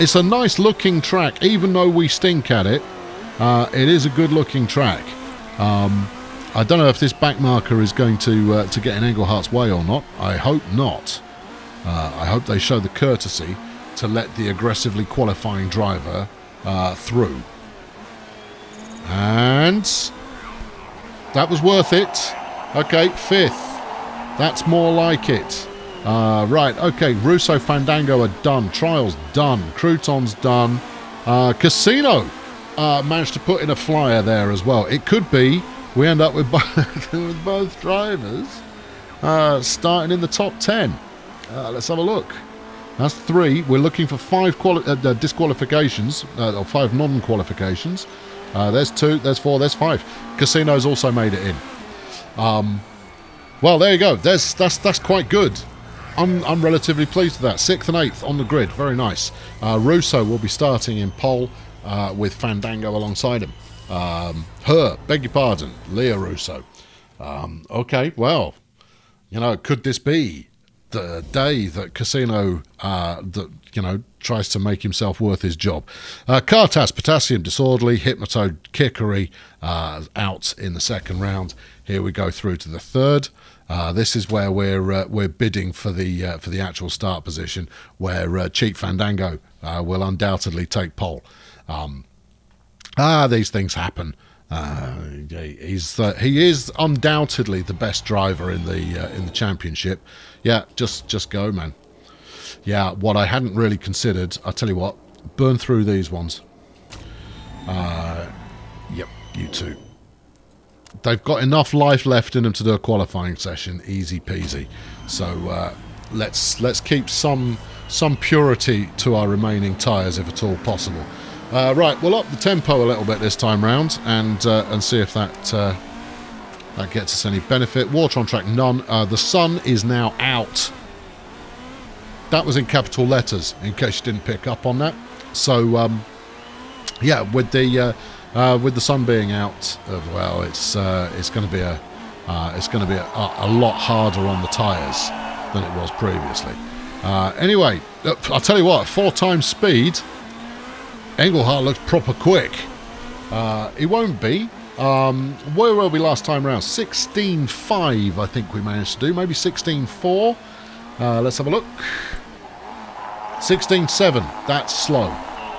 It's a nice looking track, even though we stink at it. It is a good looking track. I don't know if this back marker is going to get in Engelhardt's way or not. I hope not. I hope they show the courtesy to let the aggressively qualifying driver through. And that was worth it. Okay, 5th. That's more like it. Right, okay, Russo, Fandango are done. Trials done. Crouton's done. Casino managed to put in a flyer there as well. It could be we end up with both drivers starting in the top 10. Let's have a look. That's 3. We're looking for 5 disqualifications, or 5 non-qualifications. There's 2, there's 4, there's 5. Casino's also made it in. Well, there you go. That's quite good. I'm relatively pleased with that. 6th and 8th on the grid. Very nice. Russo will be starting in pole with Fandango alongside him. Beg your pardon, Leah Russo. Okay, well, you know, could this be the day that Casino, tries to make himself worth his job? Cartas, Potassium, Disorderly, Hypnotode, Kickery, out in the 2nd round. Here we go through to the 3rd. This is where we're bidding for the actual start position, where Cheap Fandango will undoubtedly take pole. These things happen. He is undoubtedly the best driver in the championship. Yeah, just go, man. Yeah, what I hadn't really considered, I'll tell you what, burn through these ones. Yep, you two. They've got enough life left in them to do a qualifying session, easy peasy. So let's keep some purity to our remaining tyres if at all possible. Right, we'll up the tempo a little bit this time round and see if that gets us any benefit. Water on track, none. The sun is now out. That was in capital letters, in case you didn't pick up on that. So yeah, with the sun being out, well, it's going to be a lot harder on the tyres than it was previously. Anyway, I'll tell you what, 4 times speed. Engelhardt looks proper quick. He won't be. Where were we last time round? 16.5, I think we managed to do. Maybe 16.4. Let's have a look. 16.7. That's slow.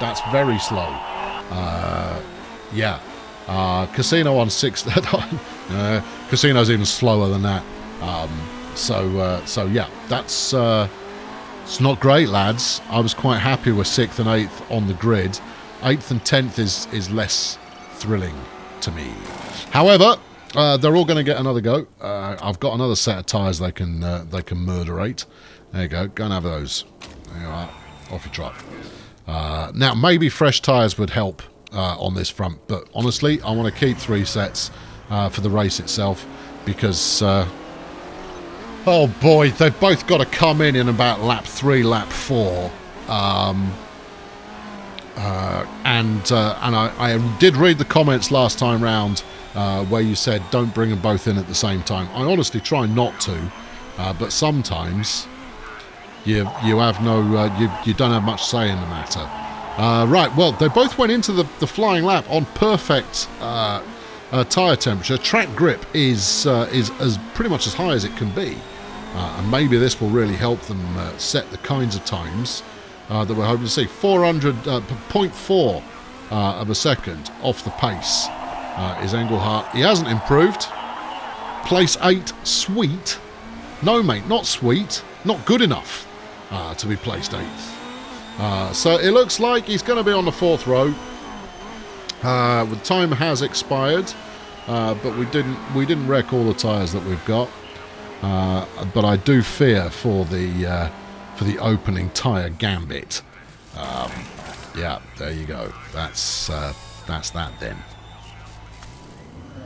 That's very slow. Yeah. Casino on 6. Casino's even slower than that. So yeah, that's it's not great, lads. I was quite happy with 6th and 8th on the grid. 8th and 10th is less thrilling to me. However, they're all going to get another go. I've got another set of tyres they can murderate. There you go. Go and have those. There you are. Off you trot. Now, maybe fresh tyres would help on this front, but honestly, I want to keep 3 sets for the race itself because, oh boy, they've both got to come in about lap 3, lap 4. And I did read the comments last time round where you said don't bring them both in at the same time. I honestly try not to, but sometimes you have no you don't have much say in the matter. Right, well, they both went into the flying lap on perfect tyre temperature. Track grip is as pretty much as high as it can be, and maybe this will really help them set the kinds of times that we're hoping to see. 0.4 of a second off the pace is Engelhardt. He hasn't improved. Place 8, sweet. No, mate, not sweet. Not good enough to be placed 8th. So it looks like he's going to be on the 4th row. The time has expired, but we didn't wreck all the tyres that we've got. But I do fear for the opening tyre gambit. Yeah, there you go. That's that then.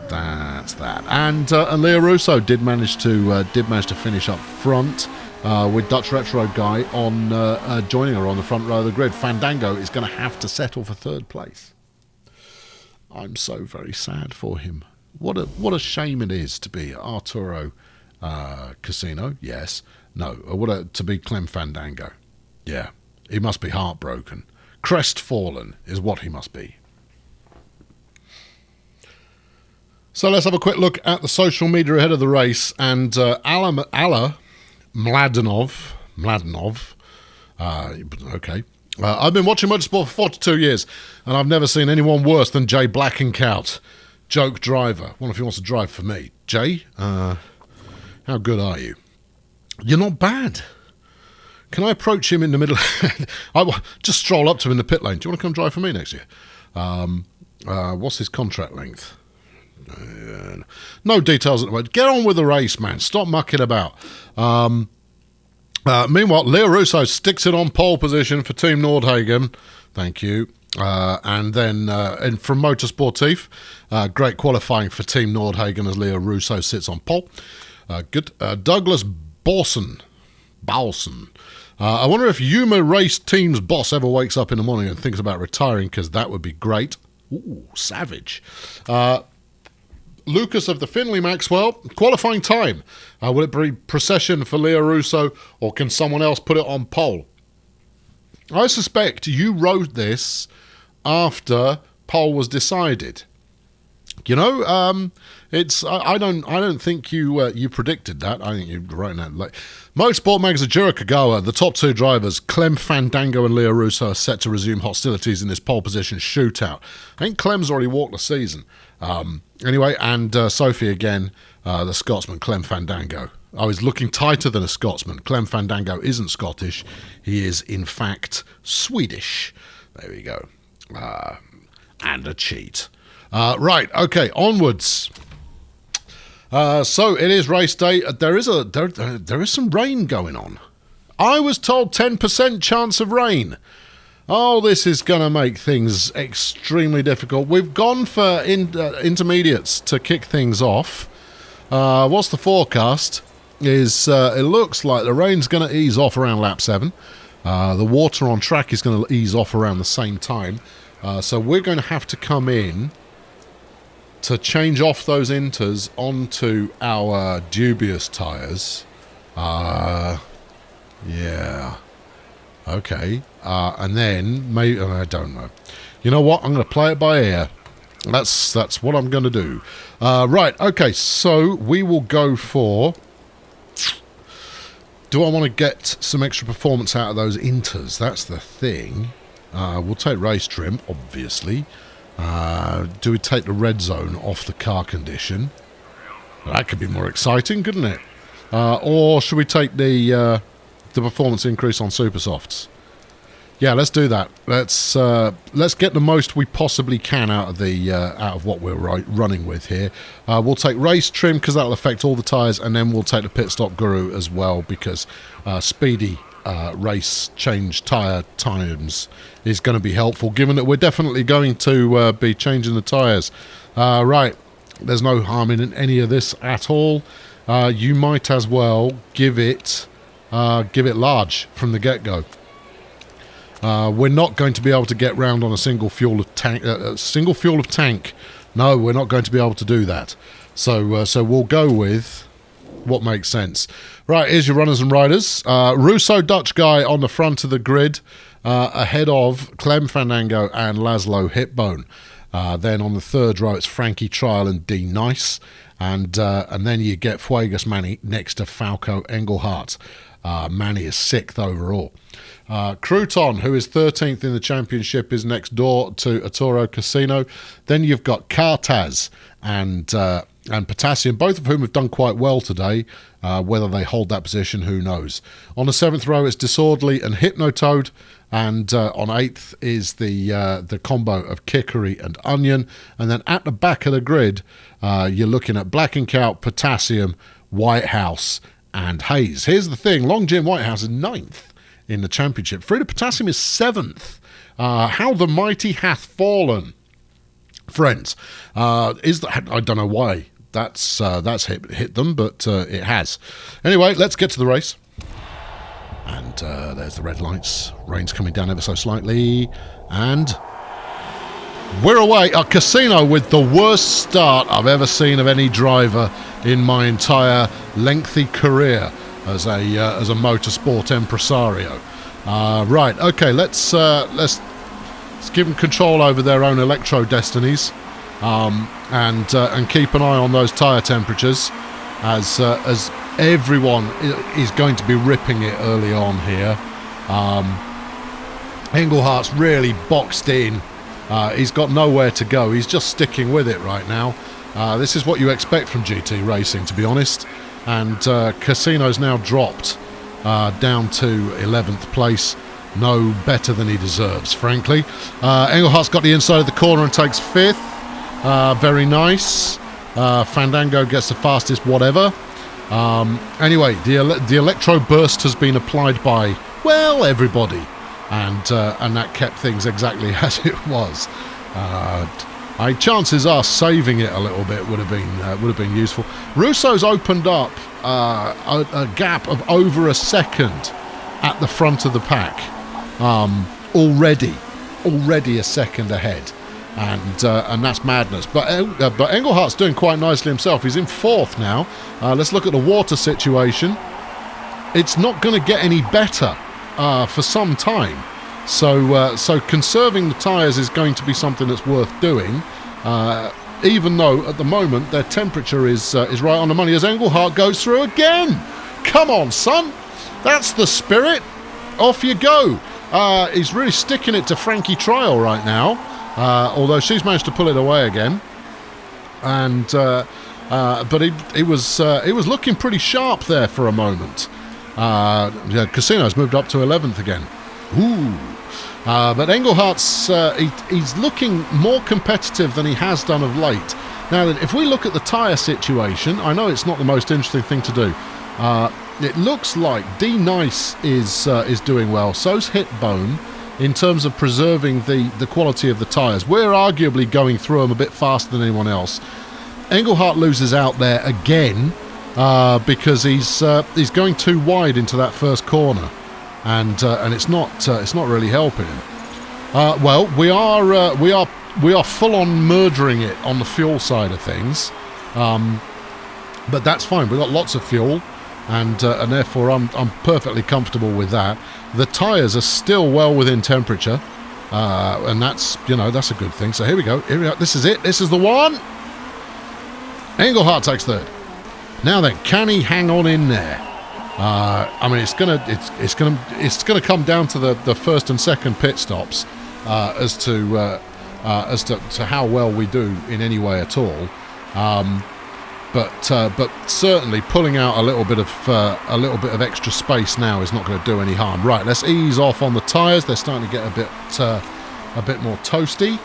That's that. And Leo Russo did manage to finish up front with Dutch Retro Guy on joining her on the front row of the grid. Fandango is going to have to settle for 3rd place. I'm so very sad for him. What a shame it is to be Arturo Casino. Yes. No. To be Clem Fandango. Yeah. He must be heartbroken. Crestfallen is what he must be. So let's have a quick look at the social media ahead of the race. And Alla Mladenov. Okay. I've been watching motorsport for 42 years, and I've never seen anyone worse than Jay Blackenkout. Joke driver. Wonder if he wants to drive for me. Jay, how good are you? You're not bad. Can I approach him in the middle? I will just stroll up to him in the pit lane. Do you want to come drive for me next year? What's his contract length? No details at the moment. Get on with the race, man. Stop mucking about. Meanwhile, Leo Russo sticks it on pole position for Team Nordhagen. Thank you. And then from Motorsportif, great qualifying for Team Nordhagen as Leo Russo sits on pole. Good. Douglas Bawson. I wonder if Yuma Race Team's boss ever wakes up in the morning and thinks about retiring, because that would be great. Ooh, savage. Lucas of the Finley Maxwell, qualifying time. Will it be procession for Leo Russo, or can someone else put it on pole? I suspect you wrote this after pole was decided. You know, it's I don't think you predicted that. I think you wrote that late. Motorsport Magazine Jura Kagawa, the top 2 drivers, Clem Fandango and Leo Russo, are set to resume hostilities in this pole position shootout. I think Clem's already walked the season. Anyway, and Sophie again, the Scotsman, Clem Fandango. I was looking tighter than a Scotsman. Clem Fandango isn't Scottish. He is, in fact, Swedish. There we go. And a cheat. Right, okay, onwards. So it is race day. There is some rain going on. I was told 10% chance of rain. Oh, this is going to make things extremely difficult. We've gone for intermediates to kick things off. What's the forecast? It looks like the rain's going to ease off around lap 7. The water on track is going to ease off around the same time. So we're going to have to come in to change off those inters onto our dubious tyres. Yeah. Okay. And then, maybe, I don't know. You know what? I'm going to play it by ear. That's what I'm going to do. Right. Okay. So we will go for... Do I want to get some extra performance out of those inters? That's the thing. We'll take race trim, obviously. Do we take the red zone off the car condition? That could be more exciting, couldn't it? Or should we take the performance increase on super softs? Yeah, let's do that. Let's get the most we possibly can out of what we're running with here. We'll take race trim because that'll affect all the tyres, and then we'll take the pit stop guru as well because speedy race change tyre times is going to be helpful, given that we're definitely going to be changing the tyres. Right, there's no harm in any of this at all. You might as well give it large from the get-go. We're not going to be able to get round on a single fuel of tank. No, we're not going to be able to do that. So we'll go with what makes sense. Right, here's your runners and riders. Russo Dutch guy on the front of the grid, ahead of Clem Fandango and Laszlo Hipbone. Then on the third row, it's Frankie Trial and D Nice, and then you get Fuegas Manny next to Falco Engelhardt. Manny is 6th overall. Crouton, who is 13th in the championship, is next door to Atoro Casino. Then you've got Cartaz and Potassium, both of whom have done quite well today. Whether they hold that position, who knows. On the 7th row, it's Disorderly and Hypnotoad. And on 8th is the combo of Kickery and Onion. And then at the back of the grid, you're looking at Black and Cow, Potassium, Whitehouse, and Hayes. Here's the thing. Long Jim Whitehouse is 9th in the championship. Frida Potassium is 7th. How the mighty hath fallen. Friends, I don't know why that's hit them, but it has. Anyway, let's get to the race. And there's the red lights. Rain's coming down ever so slightly. And we're away. A Casino with the worst start I've ever seen of any driver in my entire lengthy career as a motorsport impresario. Right, okay, let's give them control over their own electro destinies, and keep an eye on those tyre temperatures, as everyone is going to be ripping it early on here. Engelhardt's really boxed in. He's got nowhere to go. He's just sticking with it right now. This is what you expect from GT racing, to be honest. And Casino's now dropped down to 11th place. No better than he deserves, frankly. Engelhardt's got the inside of the corner and takes 5th. Very nice. Fandango gets the fastest whatever. Anyway, the electro burst has been applied by, well, everybody. And that kept things exactly as it was. Chances are saving it a little bit would have been useful. Russo's opened up a gap of over a second at the front of the pack. Already a second ahead, and that's madness. But Engelhardt's doing quite nicely himself. He's in 4th now. Let's look at the water situation. It's not going to get any better for some time. So conserving the tyres is going to be something that's worth doing, even though at the moment their temperature is right on the money as Engelhardt goes through again. Come on, son. That's the spirit. Off you go. He's really sticking it to Frankie Trial right now, although she's managed to pull it away again. and but he was looking pretty sharp there for a moment. Casino's moved up to 11th again. Ooh. But Engelhardt's he's looking more competitive than he has done of late. Now, if we look at the tyre situation, I know it's not the most interesting thing to do. It looks like D Nice is doing well. So's Hitbone in terms of preserving the quality of the tyres. We're arguably going through them a bit faster than anyone else. Engelhardt loses out there again because he's going too wide into that first corner. And it's not really helping him. Well, we are full on murdering it on the fuel side of things, but that's fine. We've got lots of fuel, and therefore I'm perfectly comfortable with that. The tyres are still well within temperature, and that's a good thing. So here we go. This is it. This is the one. Engelhardt takes third. Now then, can he hang on in there? I mean, it's gonna come down to the first and second pit stops as to how well we do in any way at all. But certainly pulling out a little bit of extra space now is not going to do any harm. Right, let's ease off on the tyres. They're starting to get a bit more toasty.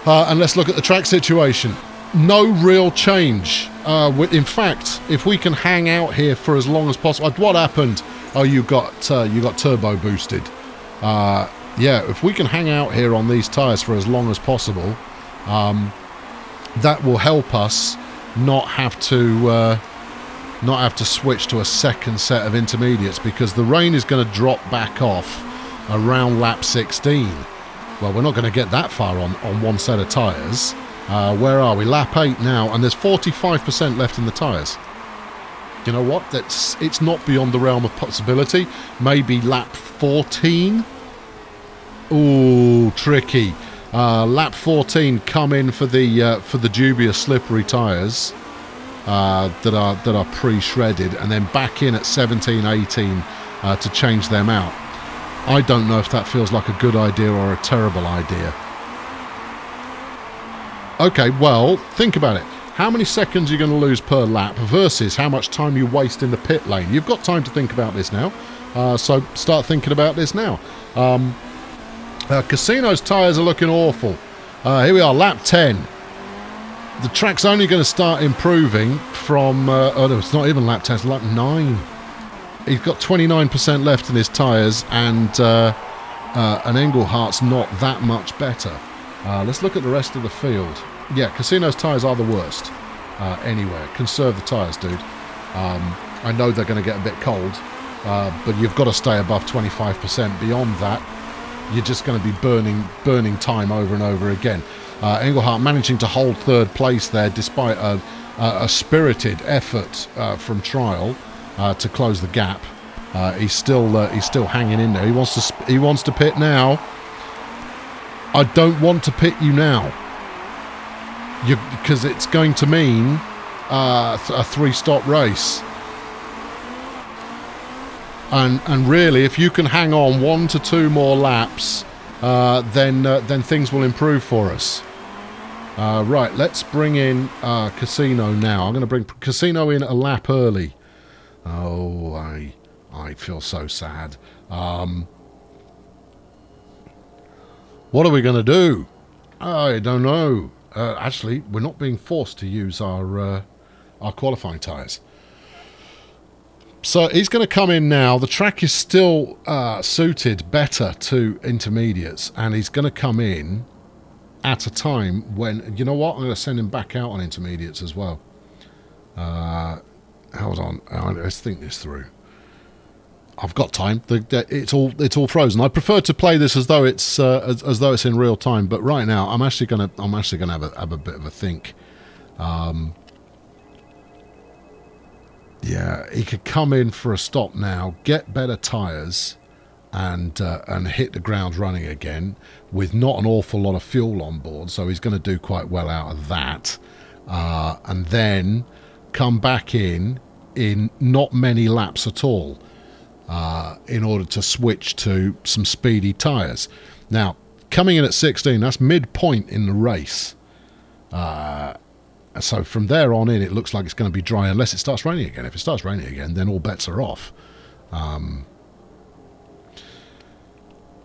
And let's look at the track situation. No real change. In fact, if we can hang out here for as long as possible. What happened? Oh, you got turbo boosted. Yeah, if we can hang out here on these tyres for as long as possible, that will help us not have to switch to a second set of intermediates, because the rain is going to drop back off around lap 16. Well, we're not going to get that far on one set of tyres. Where are we? Lap 8 now, and there's 45% left in the tyres. You know what? It's not beyond the realm of possibility. Maybe lap 14. Ooh, tricky. Lap 14 come in for the dubious slippery tyres that are pre-shredded, and then back in at 17, 18 to change them out. I don't know if that feels like a good idea or a terrible idea. Okay, well, think about it. How many seconds are you going to lose per lap versus how much time you waste in the pit lane? You've got time to think about this now. So start thinking about this now. Casino's tyres are looking awful. Here we are, lap 10. The track's only going to start improving from... oh, no, it's not even lap 10, it's lap 9. He's got 29% left in his tyres, and Engelhardt's not that much better. Let's look at the rest of the field. Yeah, Casino's tyres are the worst. Anyway, conserve the tyres, dude. I know they're going to get a bit cold, but you've got to stay above 25%. Beyond that, you're just going to be burning time over and over again. Engelhardt managing to hold third place there, despite a spirited effort from Trial to close the gap. He's still hanging in there. He wants to pit now. I don't want to pit you now, because it's going to mean a 3-stop race. And really, if you can hang on 1 to 2 more laps, then things will improve for us. Right, let's bring in Casino now. I'm going to bring Casino in a lap early. Oh, I feel so sad. What are we going to do? I don't know. Actually, we're not being forced to use our qualifying tyres. So he's going to come in now. The track is still suited better to intermediates, and he's going to come in at a time when, you know what, I'm going to send him back out on intermediates as well. Hold on, let's think this through. I've got time. It's all frozen. I prefer to play this as though it's in real time, but right now I'm actually gonna have a bit of a think. Yeah, he could come in for a stop now, get better tyres, and hit the ground running again with not an awful lot of fuel on board. So he's going to do quite well out of that, and then come back in not many laps at all. In order to switch to some speedy tyres. Now, coming in at 16, that's midpoint in the race. So from there on in, it looks like it's going to be dry unless it starts raining again. If it starts raining again, then all bets are off.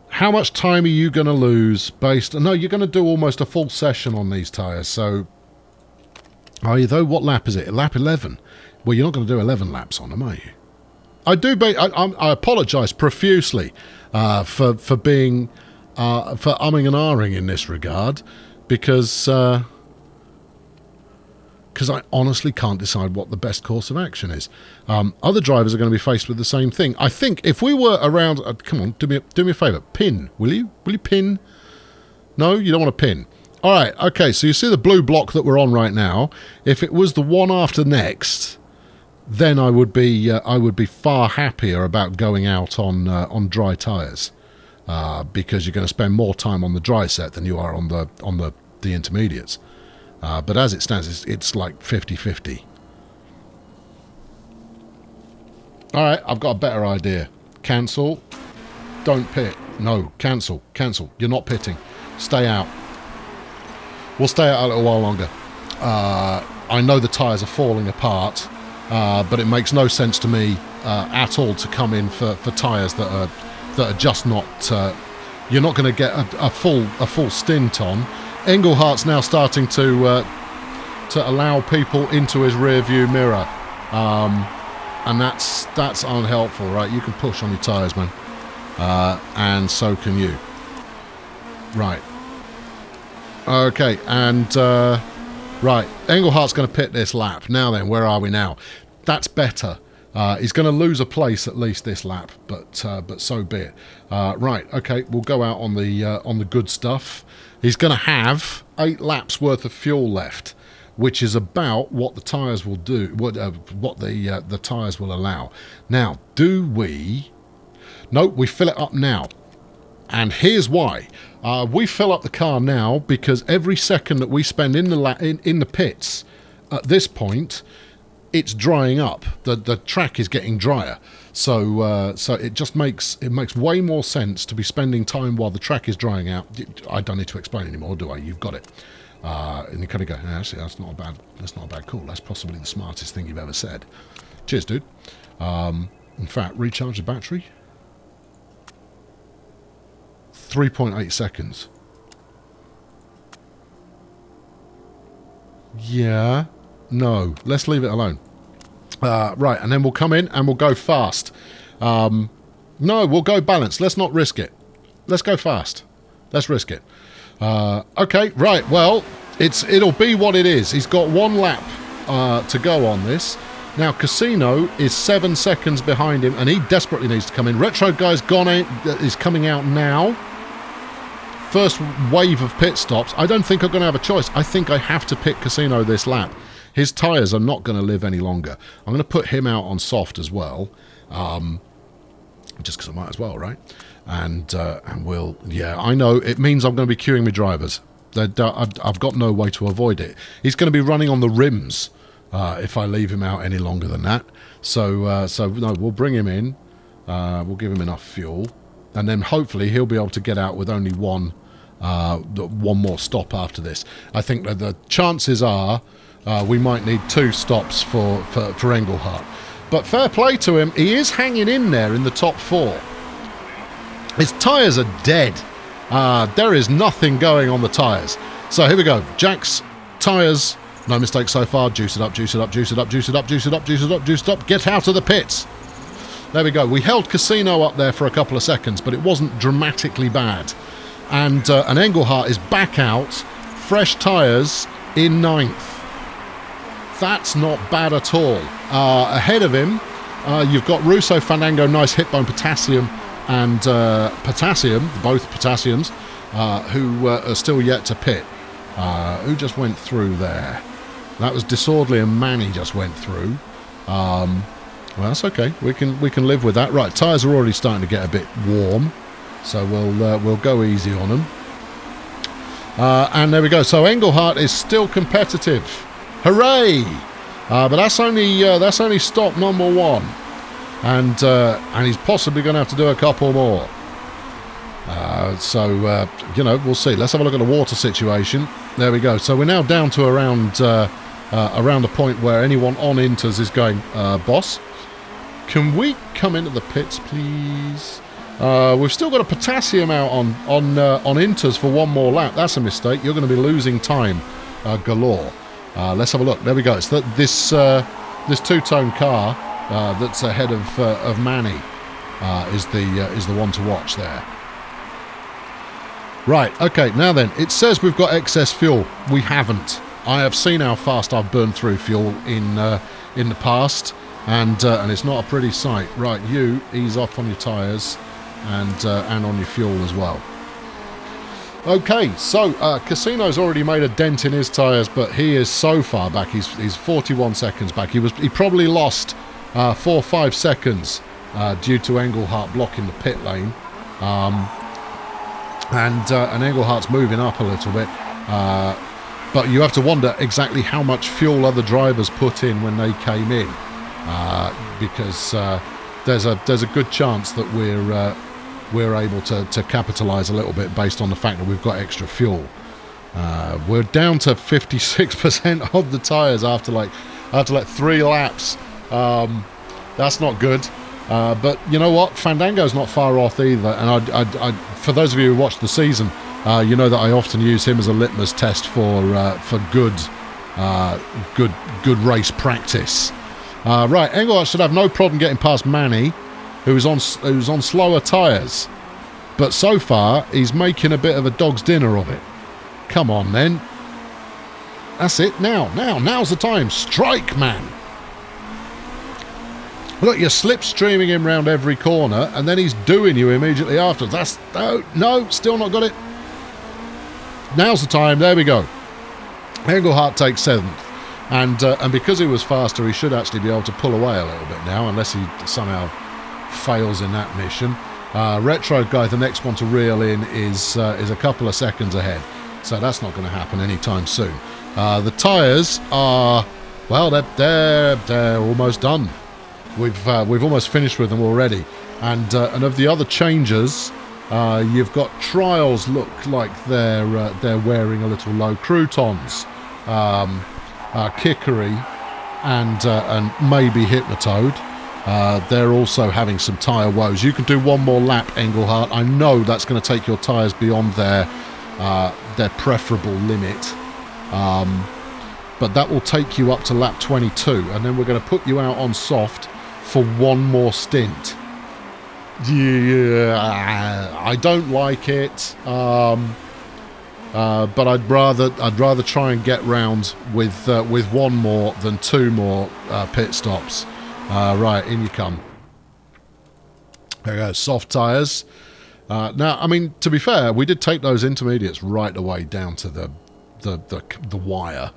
How much time are you going to lose based... No, you're going to do almost a full session on these tyres, so... Are you, though? What lap is it? Lap 11? Well, you're not going to do 11 laps on them, are you? I apologise profusely for being... for umming and ahhing in this regard, because I honestly can't decide what the best course of action is. Other drivers are going to be faced with the same thing. I think if we were around... come on, do me a favour. Pin, will you? Will you pin? No, you don't want to pin. All right, okay, so you see the blue block that we're on right now. If it was the one after next, then I would be far happier about going out on dry tyres, because you're going to spend more time on the dry set than you are on the intermediates. But as it stands, it's like 50-50. All right, I've got a better idea. Cancel. Don't pit. No, cancel. Cancel. You're not pitting. Stay out. We'll stay out a little while longer. I know the tyres are falling apart, but it makes no sense to me at all to come in for tyres that are just not... you're not going to get a full stint on. Englehart's now starting to allow people into his rear view mirror, and that's unhelpful, right? You can push on your tyres, man, and so can you. Right. Okay, and right, Englehart's going to pit this lap. Now then, where are we now? That's better. He's going to lose a place at least this lap, but so be it. Right, okay, we'll go out on the good stuff. He's going to have 8 laps worth of fuel left, which is about what the tyres will do, what the tyres will allow. Now, do we... No, we fill it up now. And here's why. We fill up the car now because every second that we spend in the pits at this point, it's drying up. The track is getting drier. So it just makes way more sense to be spending time while the track is drying out. I don't need to explain anymore, do I? You've got it. And you kind of go, actually, that's not a bad call. That's possibly the smartest thing you've ever said. Cheers, dude. In fact, recharge the battery. 3.8 seconds. Yeah. No. Let's leave it alone. Right, and then we'll come in and we'll go fast. No, we'll go balanced. Let's not risk it. Let's go fast. Let's risk it. Okay, right. Well, it'll be what it is. He's got 1 lap to go on this. Now, Casino is 7 seconds behind him, and he desperately needs to come in. Retro Guy's is coming out now. First wave of pit stops. I don't think I'm going to have a choice. I think I have to pit Casino this lap. His tyres are not going to live any longer. I'm going to put him out on soft as well. Just because I might as well, right? And we'll... Yeah, I know. It means I'm going to be queuing my drivers. I've got no way to avoid it. He's going to be running on the rims if I leave him out any longer than that. So no, we'll bring him in. We'll give him enough fuel. And then hopefully he'll be able to get out with only one more stop after this. I think that the chances are we might need 2 stops for Engelhart. But fair play to him. He is hanging in there in the top 4. His tyres are dead. There is nothing going on the tyres. So here we go. Jack's tyres. No mistake so far. Juice it up, juice it up, juice it up, juice it up, juice it up, juice it up, juice it up. Get out of the pits. There we go. We held Casino up there for a couple of seconds, but it wasn't dramatically bad. And Engelhart is back out. Fresh tyres in 9th. That's not bad at all. Ahead of him, you've got Russo, Fandango, Nice, Hitbone, Potassium, and Potassium, both Potassiums, who are still yet to pit. Who just went through there? That was Disorderly and Manny just went through. Well, that's okay. We can live with that. Right, tyres are already starting to get a bit warm, so we'll go easy on them. And there we go. So Engelhart is still competitive. Hooray! But that's only stop number 1, and he's possibly going to have to do a couple more. So you know, we'll see. Let's have a look at the water situation. there we go. So we're now down to around the point where anyone on inters is going, boss, can we come into the pits, please? We've still got a potassium out on inters for one more lap. That's a mistake. You're going to be losing time galore. Let's have a look. There we go. It's this two-tone car that's ahead of Manny is the one to watch there. Right. Okay. Now then, it says we've got excess fuel. We haven't. I have seen how fast I've burned through fuel in the past, and it's not a pretty sight. Right. You ease off on your tyres and on your fuel as well. Okay, so Casino's already made a dent in his tyres, but he is so far back. He's 41 seconds back. He probably lost 4 or 5 seconds due to Engelhardt blocking the pit lane, and Engelhardt's moving up a little bit. But you have to wonder exactly how much fuel other drivers put in when they came in, because there's a good chance that we're able to capitalise a little bit based on the fact that we've got extra fuel. We're down to 56% of the tyres after like 3 laps. That's not good. But you know what? Fandango's not far off either. And I for those of you who watched the season, you know that I often use him as a litmus test for good race practice. Right, Engelhardt should have no problem getting past Manny, who's on slower tyres, but so far he's making a bit of a dog's dinner of it. Come on then, that's it. Now's the time. Strike, man. Look, you're slipstreaming him round every corner, and then he's doing you immediately after. That's no, still not got it. Now's the time. There we go. Engelhardt takes 7th, and because he was faster, he should actually be able to pull away a little bit now, unless he somehow fails in that mission. Retro guy, the next one to reel in, is a couple of seconds ahead, so that's not going to happen anytime soon. The tyres are, well, they're almost done. We've almost finished with them already, and of the other changes, you've got Trials look like they're wearing a little low croutons, Kickery, and maybe Hypnotoad. They're also having some tyre woes. You can do one more lap, Engelhardt. I know that's going to take your tyres beyond their preferable limit, but that will take you up to lap 22, and then we're going to put you out on soft for one more stint. Yeah, I don't like it, but I'd rather try and get round with one more than 2 more pit stops. Right, in you come. There you go, soft tyres. Now, I mean, to be fair, we did take those intermediates right away down to the wire.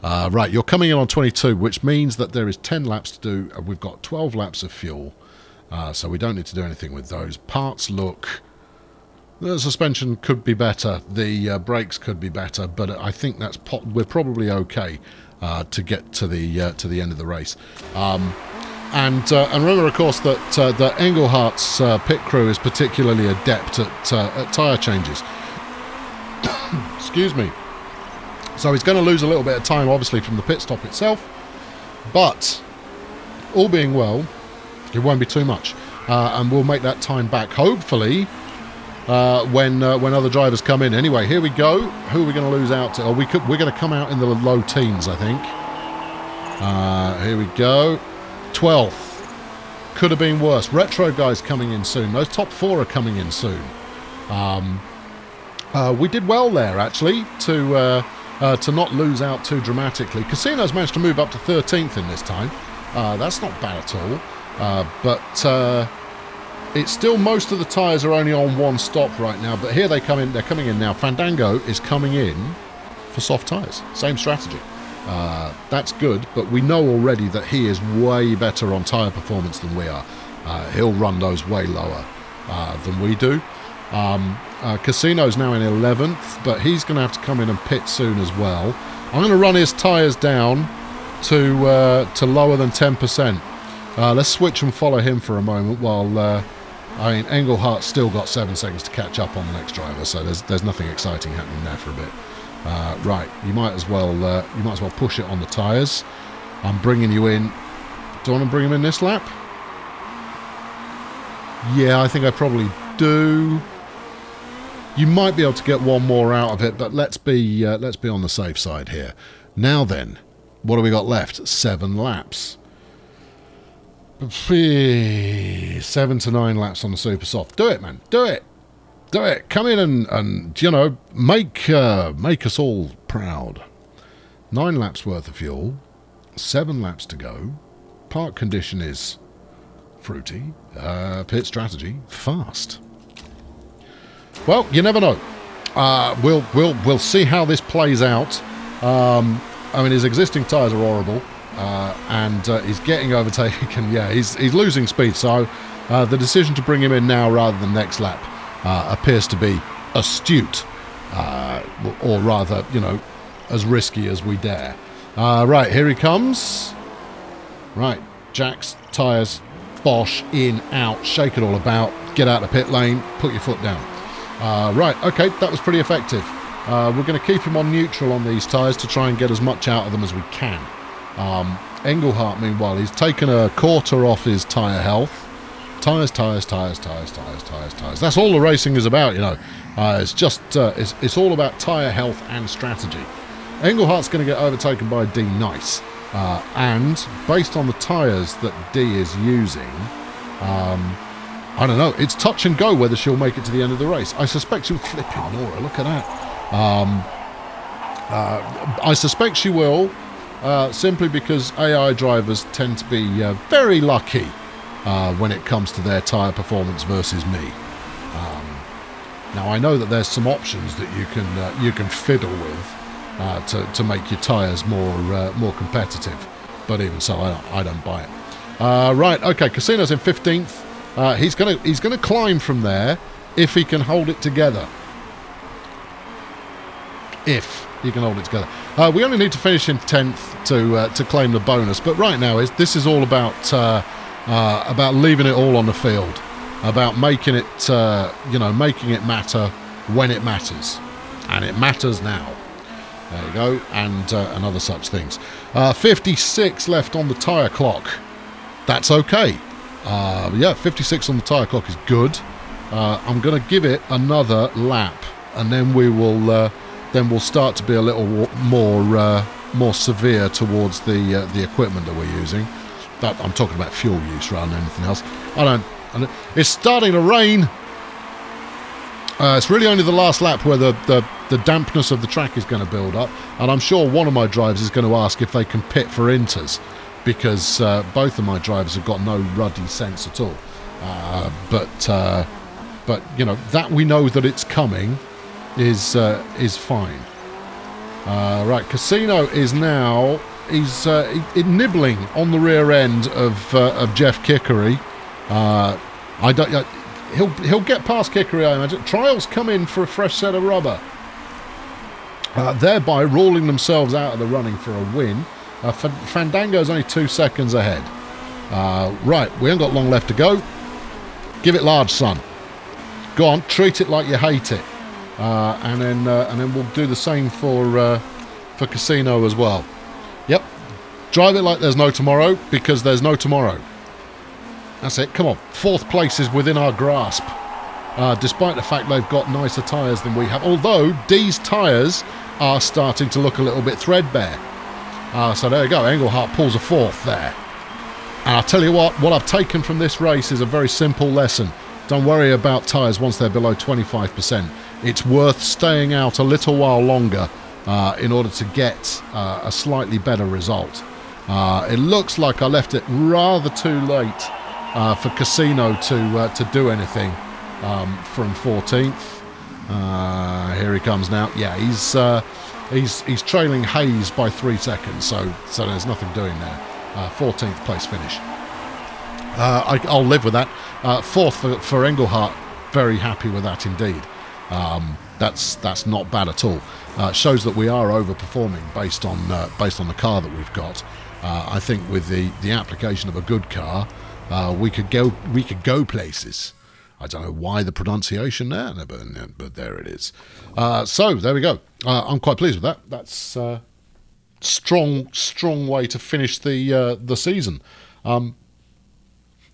Right, you're coming in on 22, which means that there is 10 laps to do. We've got 12 laps of fuel, so we don't need to do anything with those. Parts look... The suspension could be better, the brakes could be better, but I think we're probably okay to get to the end of the race. And remember, of course, that Engelhardt's pit crew is particularly adept at tyre changes. Excuse me. So he's going to lose a little bit of time, obviously, from the pit stop itself. But, all being well, it won't be too much. And we'll make that time back, hopefully, when other drivers come in. Anyway, here we go. Who are we going to lose out to? Oh, we're going to come out in the low teens, I think. Here we go. 12th. Could have been worse. Retro guys coming in soon. Those top 4 are coming in soon. We did well there, actually, to not lose out too dramatically. Casino's managed to move up to 13th in this time. That's not bad at all. But it's still, most of the tyres are only on 1 stop right now. But here they come in. They're coming in now. Fandango is coming in for soft tyres. Same strategy. That's good, but we know already that he is way better on tyre performance than we are. He'll run those way lower than we do. Casino's now in 11th, but he's going to have to come in and pit soon as well. I'm going to run his tyres down to lower than 10%. Let's switch and follow him for a moment while... Engelhardt's still got 7 seconds to catch up on the next driver, so there's nothing exciting happening there for a bit. Right, you might as well push it on the tyres. I'm bringing you in. Do I want to bring him in this lap? Yeah, I think I probably do. You might be able to get one more out of it, but let's be on the safe side here. Now then, what have we got left? 7 laps. 7 to 9 laps on the super soft. Do it, man. Do it. Do it. Come in and you know, make us all proud. 9 laps worth of fuel. 7 laps to go. Park condition is fruity. Pit strategy fast. Well, you never know. We'll see how this plays out. I mean, his existing tyres are horrible, and he's getting overtaken. Yeah, he's losing speed. So the decision to bring him in now rather than next lap appears to be astute, or rather, you know, as risky as we dare. Right, here he comes. Right, Jack's tyres, Bosch, in, out, shake it all about, get out of the pit lane, put your foot down. Right, okay, that was pretty effective. We're going to keep him on neutral on these tyres to try and get as much out of them as we can. Engelhardt, meanwhile, he's taken a quarter off his tyre health. Tyres. That's all the racing is about, you know. It's just, it's all about tyre health and strategy. Engelhardt's going to get overtaken by D Nice. And based on the tyres that D is using, I don't know, it's touch and go whether she'll make it to the end of the race. I suspect she'll flip in, Laura, look at that. I suspect she will, simply because AI drivers tend to be very lucky when it comes to their tyre performance versus me. Now I know that there's some options that you can fiddle with to make your tyres more competitive, but even so, I don't buy it. Right, okay, Casino's in 15th. He's gonna climb from there if he can hold it together. If he can hold it together. We only need to finish in 10th to claim the bonus, but right now this is all about leaving it all on the field, about making it making it matter when it matters, and it matters now. There you go, and other such things. 56 left on the tyre clock. That's okay. Yeah, 56 on the tyre clock is good. I'm going to give it another lap, and then we'll start to be a little more severe towards the equipment that we're using. But I'm talking about fuel use rather than anything else. It's starting to rain. It's really only the last lap where the dampness of the track is going to build up, and I'm sure one of my drivers is going to ask if they can pit for inters, because both of my drivers have got no ruddy sense at all. But you know, that we know that it's coming is fine. Right, Casino is now he's nibbling on the rear end of Jeff Kickery. He'll get past Kickery, I imagine. Trials come in for a fresh set of rubber, thereby ruling themselves out of the running for a win. Fandango's only 2 seconds ahead. Right, we ain't got long left to go. Give it large, son. Go on, treat it like you hate it, and then we'll do the same for Casino as well. Yep, drive it like there's no tomorrow, because there's no tomorrow. That's it. Come on, 4th place is within our grasp, despite the fact they've got nicer tyres than we have. Although D's tyres are starting to look a little bit threadbare. So there you go. Engelhardt pulls a 4th there. And I'll tell you what I've taken from this race is a very simple lesson. Don't worry about tyres once they're below 25%. It's worth staying out a little while longer in order to get a slightly better result. It looks like I left it rather too late for Casino to do anything from 14th. Here he comes now. Yeah, he's trailing Hayes by 3 seconds, so there's nothing doing there. 14th place finish. I'll live with that. 4th for Engelhardt. Very happy with that indeed. That's not bad at all. Shows that we are overperforming based on the car that we've got. I think with the application of a good car, we could go places. I don't know why the pronunciation there, but there it is. So there we go. I'm quite pleased with that. That's strong way to finish the season.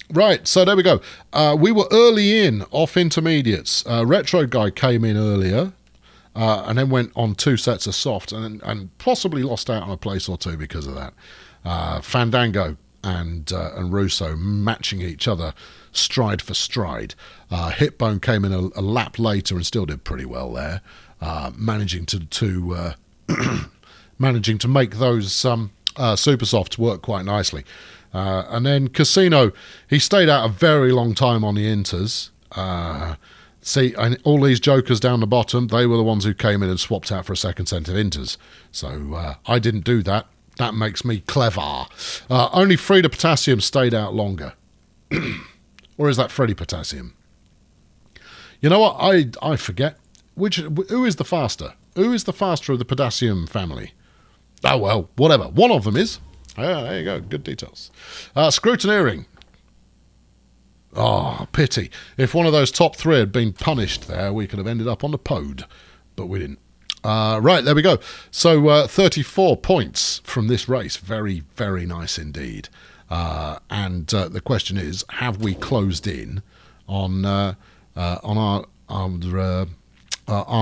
Right, so there we go. We were early in, off intermediates. Retro Guy came in earlier, and then went on 2 sets of soft, and possibly lost out on a place or two because of that. Fandango and Russo matching each other stride for stride. Hitbone came in a lap later and still did pretty well there, managing to managing to make those super softs work quite nicely. And then Casino, he stayed out a very long time on the inters. See, and all these jokers down the bottom, they were the ones who came in and swapped out for a second set of inters. So I didn't do that. That makes me clever. Only Frida Potassium stayed out longer. Or is that Freddy Potassium? You know what? I forget. Who is the faster? Who is the faster of the Potassium family? Oh, well, whatever. One of them is. There you go. Good details. Scrutineering. Oh, pity. If one of those top 3 had been punished there, we could have ended up on the pode. But we didn't. Right, there we go. So 34 points from this race. Very, very nice indeed. And the question is, have we closed in on our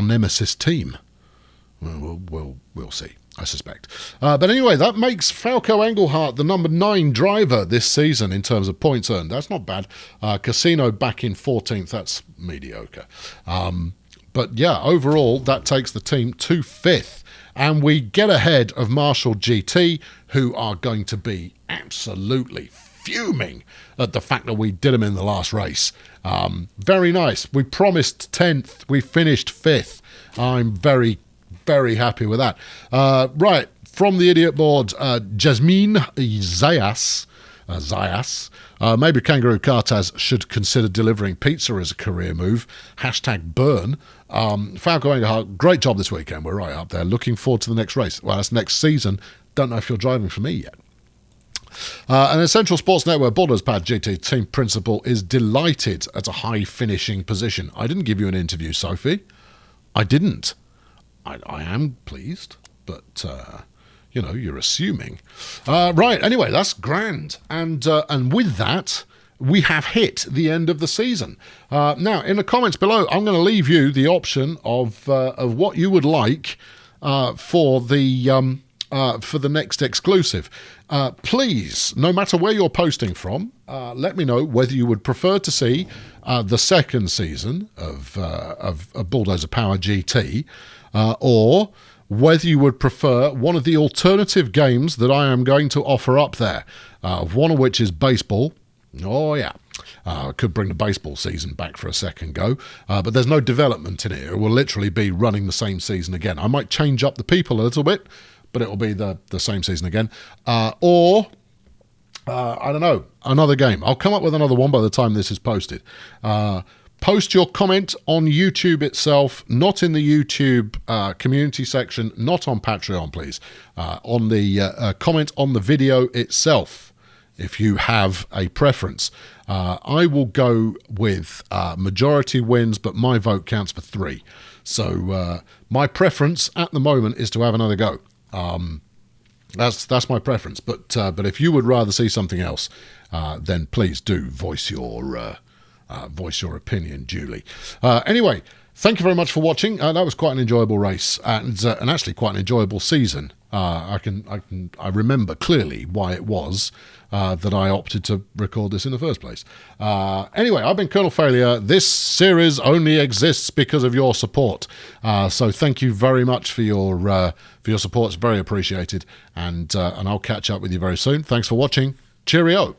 nemesis team? We'll see, I suspect. But anyway, that makes Falco Engelhardt the number 9 driver this season in terms of points earned. That's not bad. Casino back in 14th. That's mediocre. But yeah, overall, that takes the team to 5th. And we get ahead of Marshall GT, who are going to be absolutely fuming at the fact that we did them in the last race. Very nice. We promised 10th. We finished 5th. I'm very, very happy with that. Right, from the idiot board, Jasmine Zayas. Maybe Kangaroo Kartaz should consider delivering pizza as a career move. #burn. Falco Engelhardt, great job this weekend. We're right up there. Looking forward to the next race. Well, that's next season. Don't know if you're driving for me yet. And then Central Sports Network Bulldozer Pad GT team principal is delighted at a high finishing position. I didn't give you an interview, Sophie. I didn't. I am pleased, but you know, you're assuming. Right, anyway, that's grand. And with that, we have hit the end of the season. Now, in the comments below, I'm going to leave you the option of what you would like for the next exclusive. Please, no matter where you're posting from, let me know whether you would prefer to see the second season of Bulldozer Power GT, or whether you would prefer one of the alternative games that I am going to offer up there, one of which is baseball. Oh, yeah. Could bring the baseball season back for a second go, but there's no development in it. It will literally be running the same season again. I might change up the people a little bit, but it will be the same season again. Or, I don't know, another game. I'll come up with another one by the time this is posted. Post your comment on YouTube itself, not in the YouTube community section, not on Patreon, please. On the comment on the video itself, if you have a preference. I will go with majority wins, but my vote counts for 3. So my preference at the moment is to have another go. That's my preference. But if you would rather see something else, then please do voice your opinion duly. Anyway, thank you very much for watching. That was quite an enjoyable race and actually quite an enjoyable season. I remember clearly why it was that I opted to record this in the first place. Anyway, I've been Colonel Failure. This series only exists because of your support. So thank you very much for your support. It's very appreciated. And I'll catch up with you very soon. Thanks for watching. Cheerio.